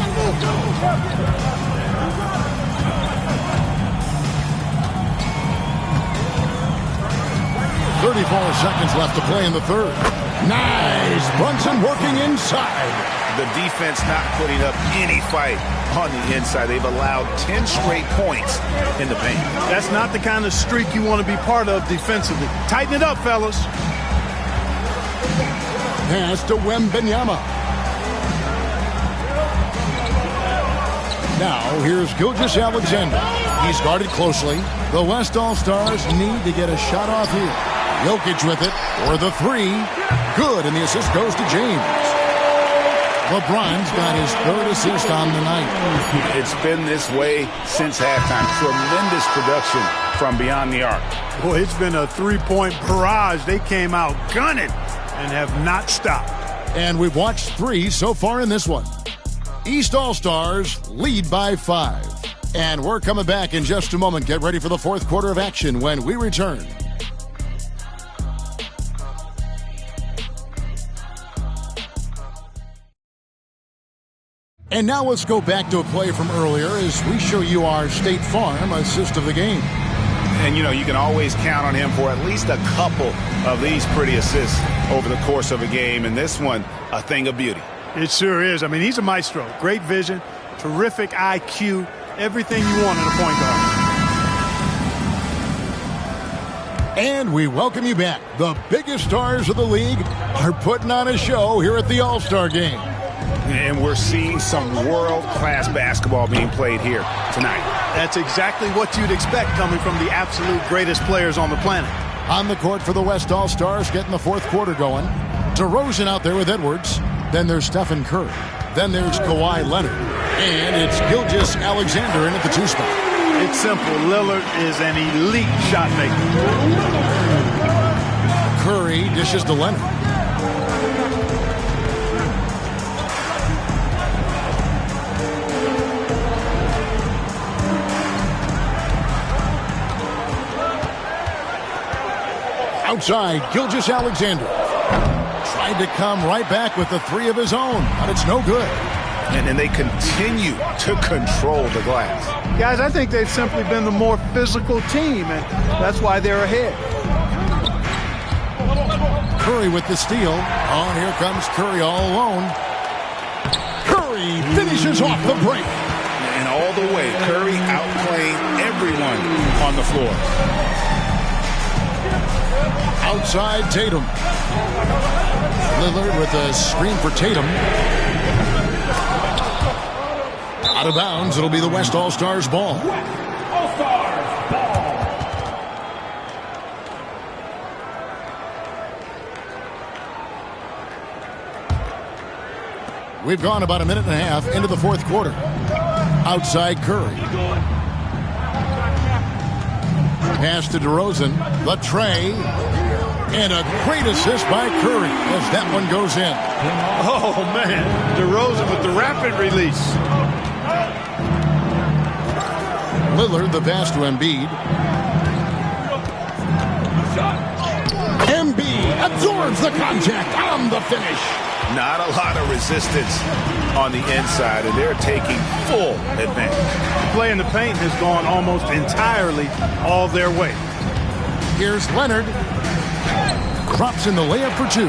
34 seconds left to play in the third. Nice. Brunson working inside. The defense not putting up any fight on the inside. They've allowed 10 straight points in the paint. That's not the kind of streak you want to be part of defensively. Tighten it up, fellas. Pass to Wembanyama. Now here's Gilgeous-Alexander. He's guarded closely. The West All-Stars need to get a shot off here. Jokic with it for the 3. Good, and the assist goes to James. LeBron's got his 3rd assist on the night. It's been this way since halftime. Tremendous production from beyond the arc. Boy, it's been a 3-point barrage. They came out gunning and have not stopped. And we've watched 3 so far in this one. East All-Stars lead by 5. And we're coming back in just a moment. Get ready for the 4th quarter of action when we return. And now let's go back to a play from earlier as we show you our State Farm assist of the game. And, you know, you can always count on him for at least a couple of these pretty assists over the course of a game. And this one, a thing of beauty. It sure is. I mean, he's a maestro. Great vision, terrific IQ, everything you want in a point guard. And we welcome you back. The biggest stars of the league are putting on a show here at the All-Star Game. And we're seeing some world-class basketball being played here tonight. That's exactly what you'd expect coming from the absolute greatest players on the planet. On the court for the West All-Stars, getting the 4th quarter going. DeRozan out there with Edwards. Then there's Stephen Curry. Then there's Kawhi Leonard. And it's Gilgeous-Alexander in at the 2 spot. It's simple. Lillard is an elite shot maker. Curry dishes to Leonard. Outside, Gilgeous-Alexander. Tried to come right back with the 3 of his own, but it's no good. And they continue to control the glass. Guys, I think they've simply been the more physical team, and that's why they're ahead. Curry with the steal. Oh, here comes Curry all alone. Curry finishes off the break. And all the way, Curry outplaying everyone on the floor. Outside Tatum. Lillard with a screen for Tatum. Out of bounds, it'll be the West All-Stars ball. All-Stars ball. We've gone about a minute and a half into the 4th quarter. Outside Curry. Pass to DeRozan. The tray. And a great assist by Curry as that one goes in. Oh, man. DeRozan with the rapid release. Lillard, the pass to Embiid. Embiid absorbs the contact on the finish. Not a lot of resistance on the inside, and they're taking full advantage. The play in the paint has gone almost entirely all their way. Here's Leonard. Drops in the layup for 2.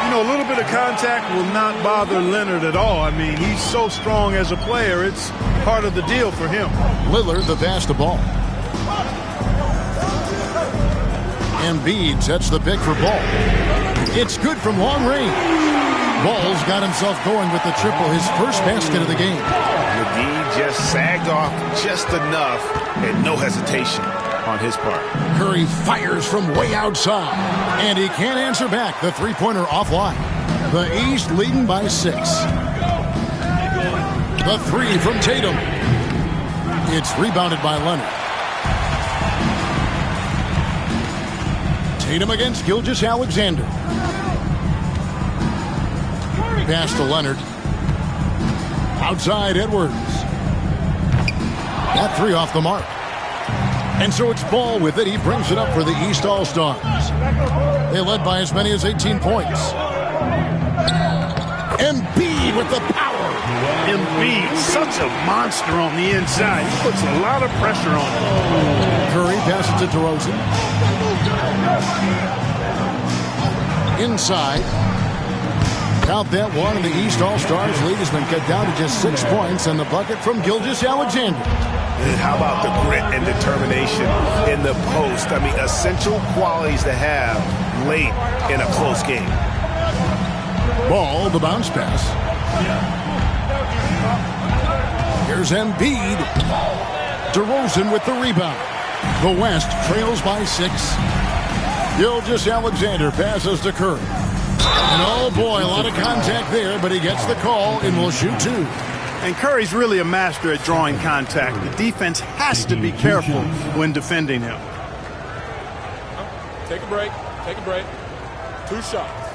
You know, a little bit of contact will not bother Leonard at all. I mean, he's so strong as a player. It's part of the deal for him. Lillard the pass the ball. Embiid sets the pick for Ball. It's good from long range. Ball's got himself going with the triple, his first basket of the game. McGee just sagged off just enough and no hesitation on his part. Curry fires from way outside, and he can't answer back. The three-pointer offline. The East leading by 6. The three from Tatum. It's rebounded by Leonard. Tatum against Gilgeous-Alexander. Pass to Leonard. Outside Edwards. That three off the mark. And so it's Ball with it. He brings it up for the East All-Stars. They led by as many as 18 points. Embiid with the power. Embiid, such a monster on the inside. He puts a lot of pressure on him. Curry passes it to DeRozan. Inside. Count that one, and the East All-Stars lead has been cut down to just 6 points, and the bucket from Gilgeous-Alexander. And how about the grit and determination in the post? I mean, essential qualities to have late in a close game. Ball, the bounce pass. Here's Embiid. DeRozan with the rebound. The West trails by 6. Gilgeous-Alexander passes to Curry. And oh boy, a lot of contact there, but he gets the call and will shoot 2. And Curry's really a master at drawing contact. The defense has to be careful when defending him. Take a break. Take a break. 2 shots.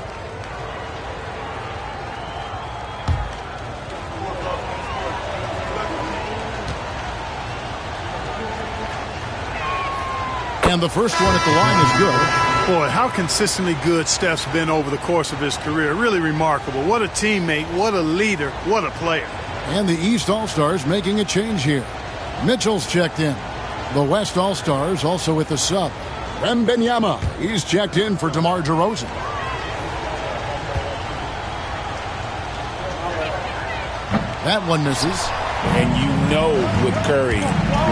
And the first one at the line is good. Boy, how consistently good Steph's been over the course of his career. Really remarkable. What a teammate, what a leader, what a player. And the East All-Stars making a change here. Mitchell's checked in. The West All-Stars also with the sub. Wembanyama, he's checked in for DeMar DeRozan. That one misses. And you know with Curry,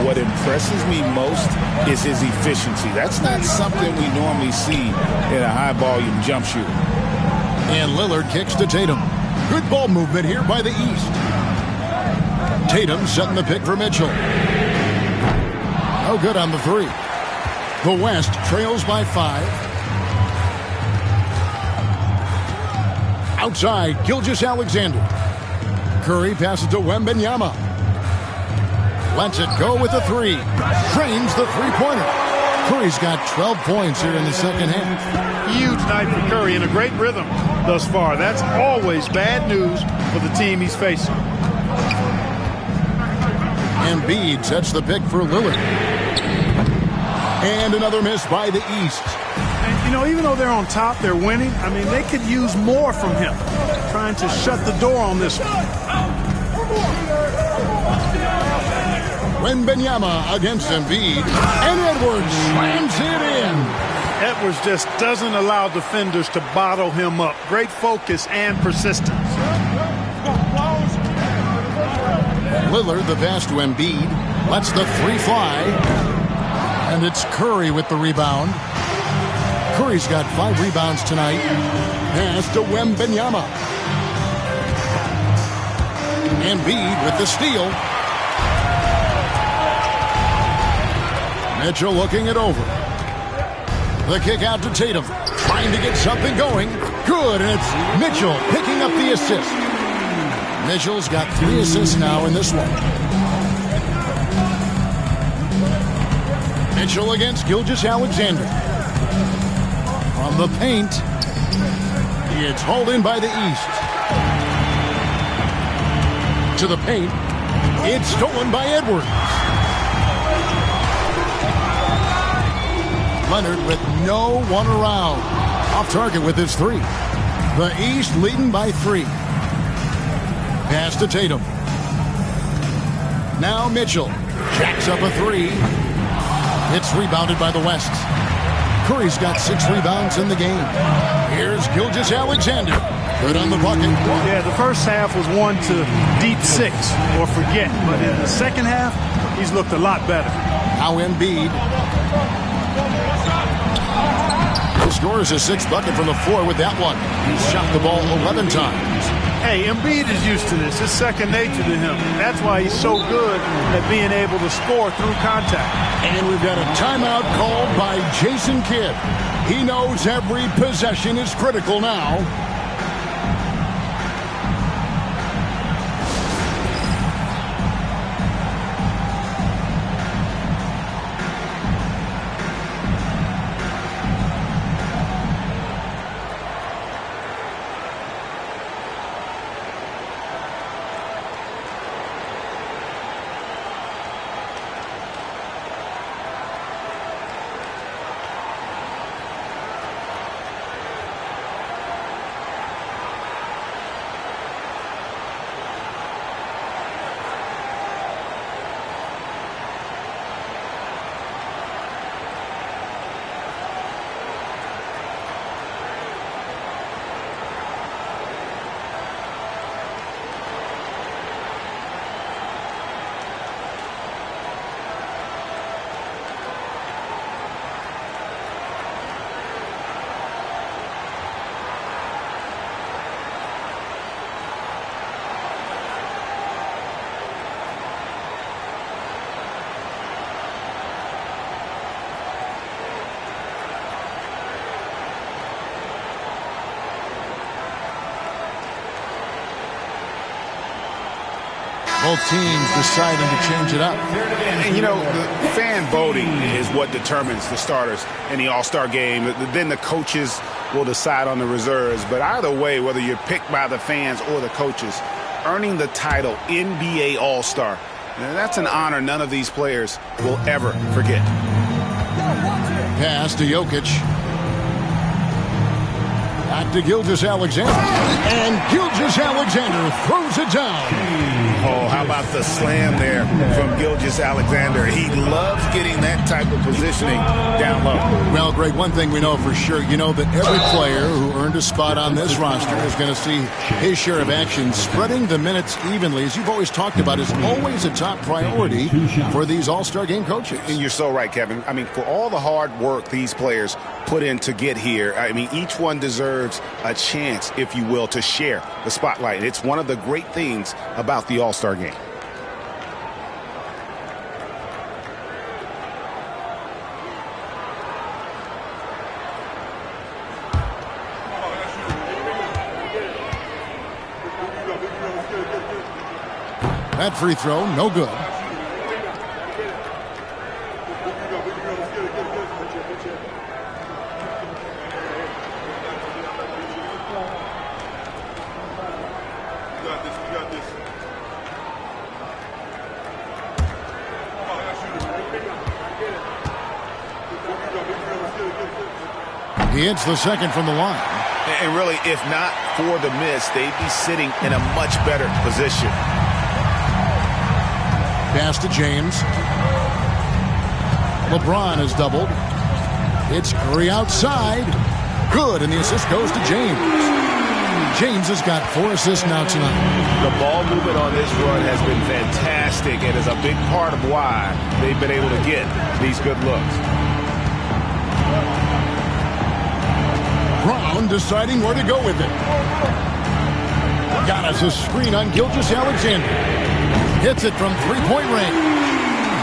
what impresses me most is his efficiency. That's not something we normally see in a high-volume jump shooter. And Lillard kicks to Tatum. Good ball movement here by the East. Tatum setting the pick for Mitchell. No good on the three. The West trails by 5. Outside, Gilgeous-Alexander. Curry passes to Wembanyama. Lets it go with the 3. Drains the three-pointer. Curry's got 12 points here in the second half. Huge night for Curry and a great rhythm thus far. That's always bad news for the team he's facing. Embiid sets the pick for Lillard. And another miss by the East. And, you know, even though they're on top, they're winning. I mean, they could use more from him. Trying to shut the door on this one. Wembanyama against Embiid. And Edwards slams it in. Edwards just doesn't allow defenders to bottle him up. Great focus and persistence. Lillard the pass to Embiid. Lets the 3 fly. And it's Curry with the rebound. Curry's got 5 rebounds tonight. Pass to Wembanyama. Embiid with the steal. Mitchell looking it over. The kick out to Tatum. Trying to get something going. Good, and it's Mitchell picking up the assist. Mitchell's got 3 assists now in this one. Mitchell against Gilgeous-Alexander. From the paint. It's hauled in by the East. To the paint. It's stolen by Edwards. Leonard with no one around. Off target with his 3. The East leading by 3. Pass to Tatum. Now Mitchell jacks up a 3. It's rebounded by the West. Curry's got 6 rebounds in the game. Here's Gilgeous-Alexander. Good on the bucket. Yeah, the first half was 1 to deep 6 or forget. But in the second half, he's looked a lot better. Now Embiid. He scores his 6th bucket from the floor with that one. He's shot the ball 11 times. Hey, Embiid is used to this. It's second nature to him. That's why he's so good at being able to score through contact. And we've got a timeout called by Jason Kidd. He knows every possession is critical now. Both teams deciding to change it up. And, you know, the fan voting is what determines the starters in the All-Star game. Then the coaches will decide on the reserves. But either way, whether you're picked by the fans or the coaches, earning the title NBA All-Star, that's an honor none of these players will ever forget. Pass to Jokic. Back to Gilgeous-Alexander. And Gilgeous-Alexander throws it down. Oh, how about the slam there from Gilgeous-Alexander? He loves getting that type of positioning down low. Well, Greg, one thing we know for sure, you know that every player who earned a spot on this roster is going to see his share of action. Spreading the minutes evenly, as you've always talked about, is always a top priority for these All-Star game coaches. And you're so right, Kevin. I mean, for all the hard work these players put in to get here, I mean, each one deserves a chance, if you will, to share the spotlight. It's one of the great things about the All-Star game. That free throw, no good. He hits the second from the line. And really, if not for the miss, they'd be sitting in a much better position. Pass to James. LeBron is doubled. It's Curry outside. Good, and the assist goes to James. James has got 4 assists now tonight. The ball movement on this run has been fantastic and is a big part of why they've been able to get these good looks. Brown deciding where to go with it. Got us a screen on Gilgeous-Alexander. Hits it from three-point range.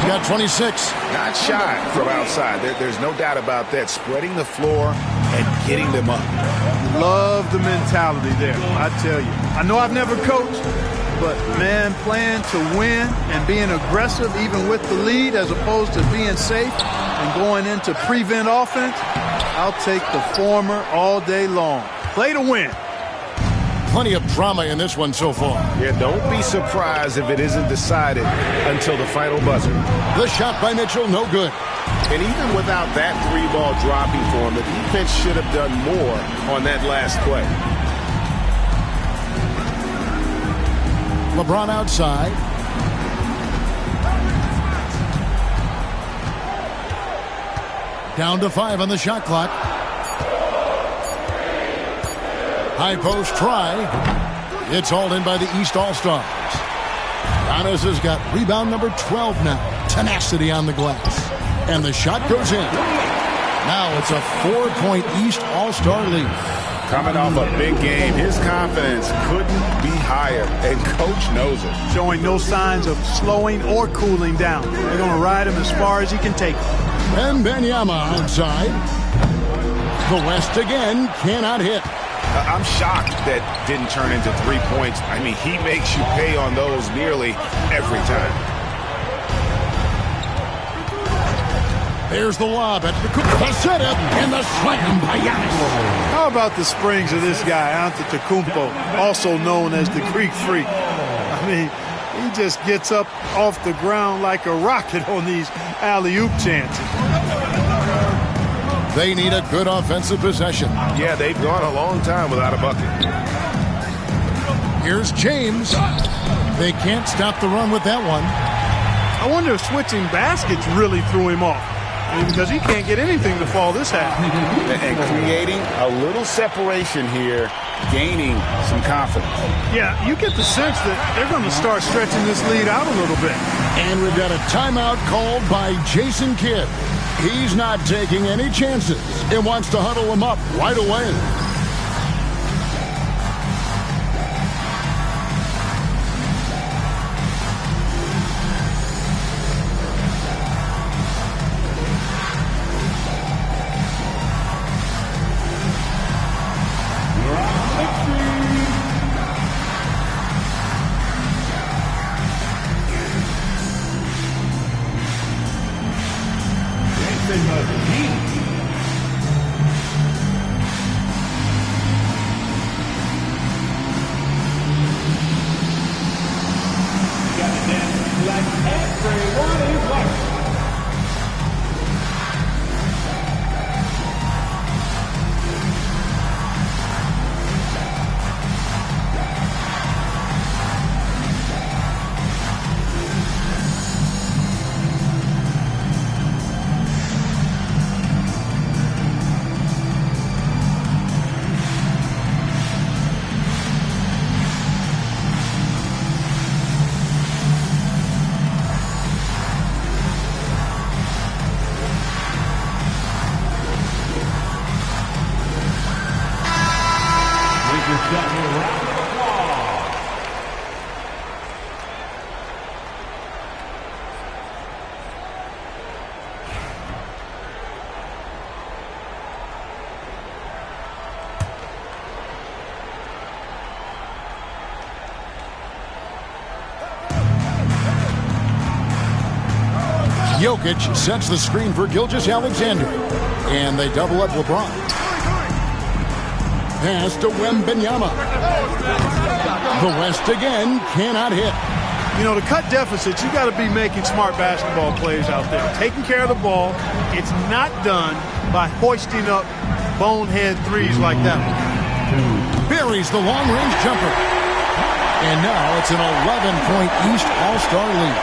He got 26. Not shy from outside. There's no doubt about that. Spreading the floor and getting them up. Love the mentality there, I tell you. I know I've never coached, but, man, playing to win and being aggressive even with the lead as opposed to being safe and going into prevent offense, I'll take the former all day long. Play to win. Plenty of drama in this one so far. Yeah, don't be surprised if it isn't decided until the final buzzer. The shot by Mitchell, no good. And even without that 3-ball dropping for him, the defense should have done more on that last play. LeBron outside. Down to 5 on the shot clock. High post try. It's hauled in by the East All-Stars. Giannis has got rebound number 12 now. Tenacity on the glass. And the shot goes in. Now it's a 4-point East All-Star lead. Coming off a big game, his confidence couldn't be higher, and Coach knows it. Showing no signs of slowing or cooling down. They're going to ride him as far as he can take him. Wembanyama outside. The West again cannot hit. I'm shocked that didn't turn into 3 points. I mean, he makes you pay on those nearly every time. There's the lob at the setup and the slam by Giannis. How about the springs of this guy, Antetokounmpo, also known as the Greek Freak? I mean, he just gets up off the ground like a rocket on these alley-oop chances. They need a good offensive possession. Yeah, they've gone a long time without a bucket. Here's James. They can't stop the run with that one. I wonder if switching baskets really threw him off. Because he can't get anything to fall this half. And creating a little separation here, gaining some confidence. Yeah, you get the sense that they're going to start stretching this lead out a little bit. And we've got a timeout called by Jason Kidd. He's not taking any chances and wants to huddle him up right away. Jokic sets the screen for Gilgeous-Alexander. And they double up LeBron. Pass to Wembanyama. The West again cannot hit. You know, to cut deficits, you got to be making smart basketball plays out there. Taking care of the ball. It's not done by hoisting up bonehead threes like that one. Buries the long-range jumper. And now it's an 11-point East All-Star lead.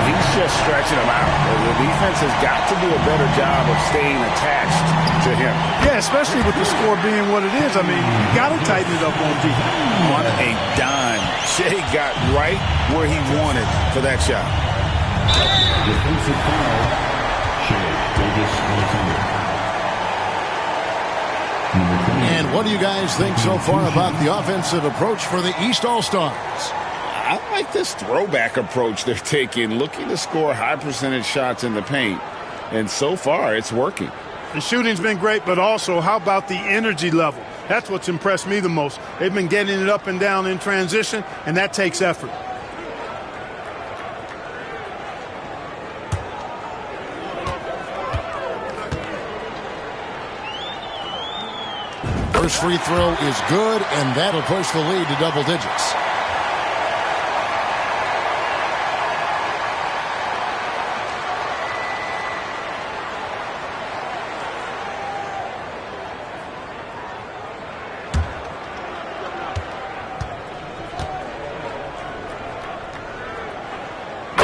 He's just stretching them out. The defense has got to do a better job of staying attached to him. Yeah, especially with the score being what it is. I mean, you got to tighten it up on defense. On a dime. Shea got right where he wanted for that shot. Defensive foul. Shea Gilgeous-Alexander. And what do you guys think so far about the offensive approach for the East All-Stars? I like this throwback approach they're taking, looking to score high percentage shots in the paint. And so far, it's working. The shooting's been great, but also how about the energy level? That's what's impressed me the most. They've been getting it up and down in transition, and that takes effort. First free throw is good, and that'll push the lead to double digits.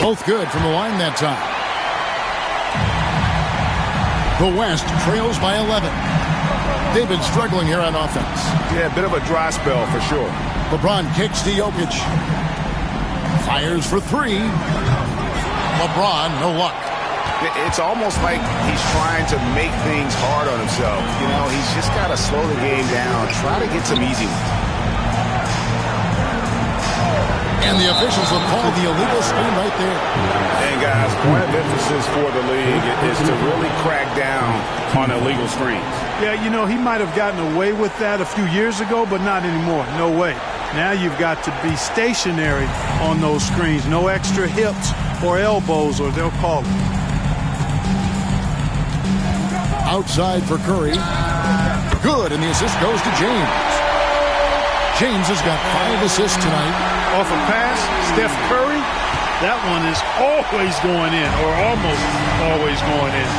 Both good from the line that time. The West trails by 11. They've been struggling here on offense. Yeah, a bit of a dry spell for sure. LeBron kicks to Jokic. Fires for three. LeBron, no luck. It's almost like he's trying to make things hard on himself. You know, he's just got to slow the game down, try to get some easy ones. And the officials will call the illegal screen right there. And guys, point of emphasis for the league is to really crack down on illegal screens. Yeah, you know, he might have gotten away with that a few years ago, but not anymore. No way. Now you've got to be stationary on those screens. No extra hips or elbows, or they'll call it. Outside for Curry. Good, and the assist goes to James. James has got 5 assists tonight. Off a pass, Steph Curry, that one is always going in, or almost always going in.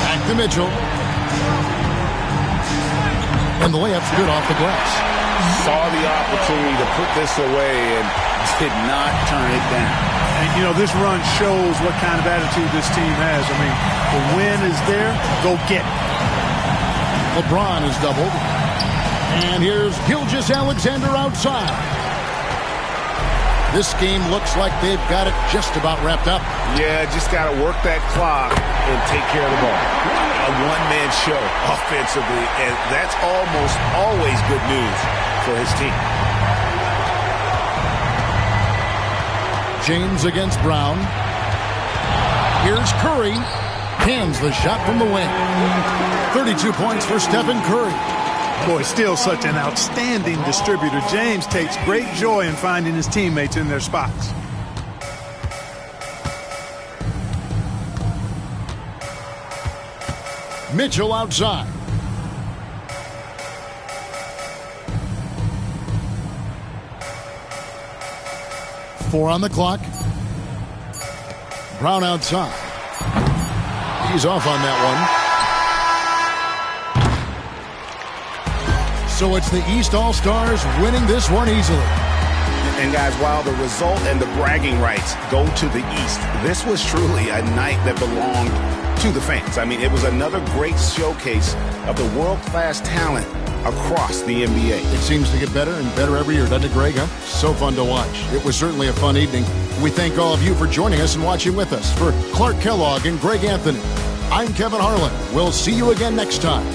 Back to Mitchell. And the layup's good off the glass. Saw the opportunity to put this away and did not turn it down. And, you know, this run shows what kind of attitude this team has. I mean, the win is there, go get it. LeBron is doubled. And here's Gilgeous-Alexander outside. This game looks like they've got it just about wrapped up. Yeah, just got to work that clock and take care of the ball. A one-man show offensively, and that's almost always good news for his team. James against Brown. Here's Curry. Hands the shot from the wing. 32 points for Stephen Curry. Boy, still such an outstanding distributor. James takes great joy in finding his teammates in their spots. Mitchell outside. Four on the clock. Brown outside. He's off on that one. So it's the East All-Stars winning this one easily. And guys, while the result and the bragging rights go to the East, this was truly a night that belonged to the fans. I mean, it was another great showcase of the world-class talent across the NBA. It seems to get better and better every year, doesn't it, Greg? Huh? So fun to watch. It was certainly a fun evening. We thank all of you for joining us and watching with us. For Clark Kellogg and Greg Anthony, I'm Kevin Harlan. We'll see you again next time.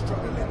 struggling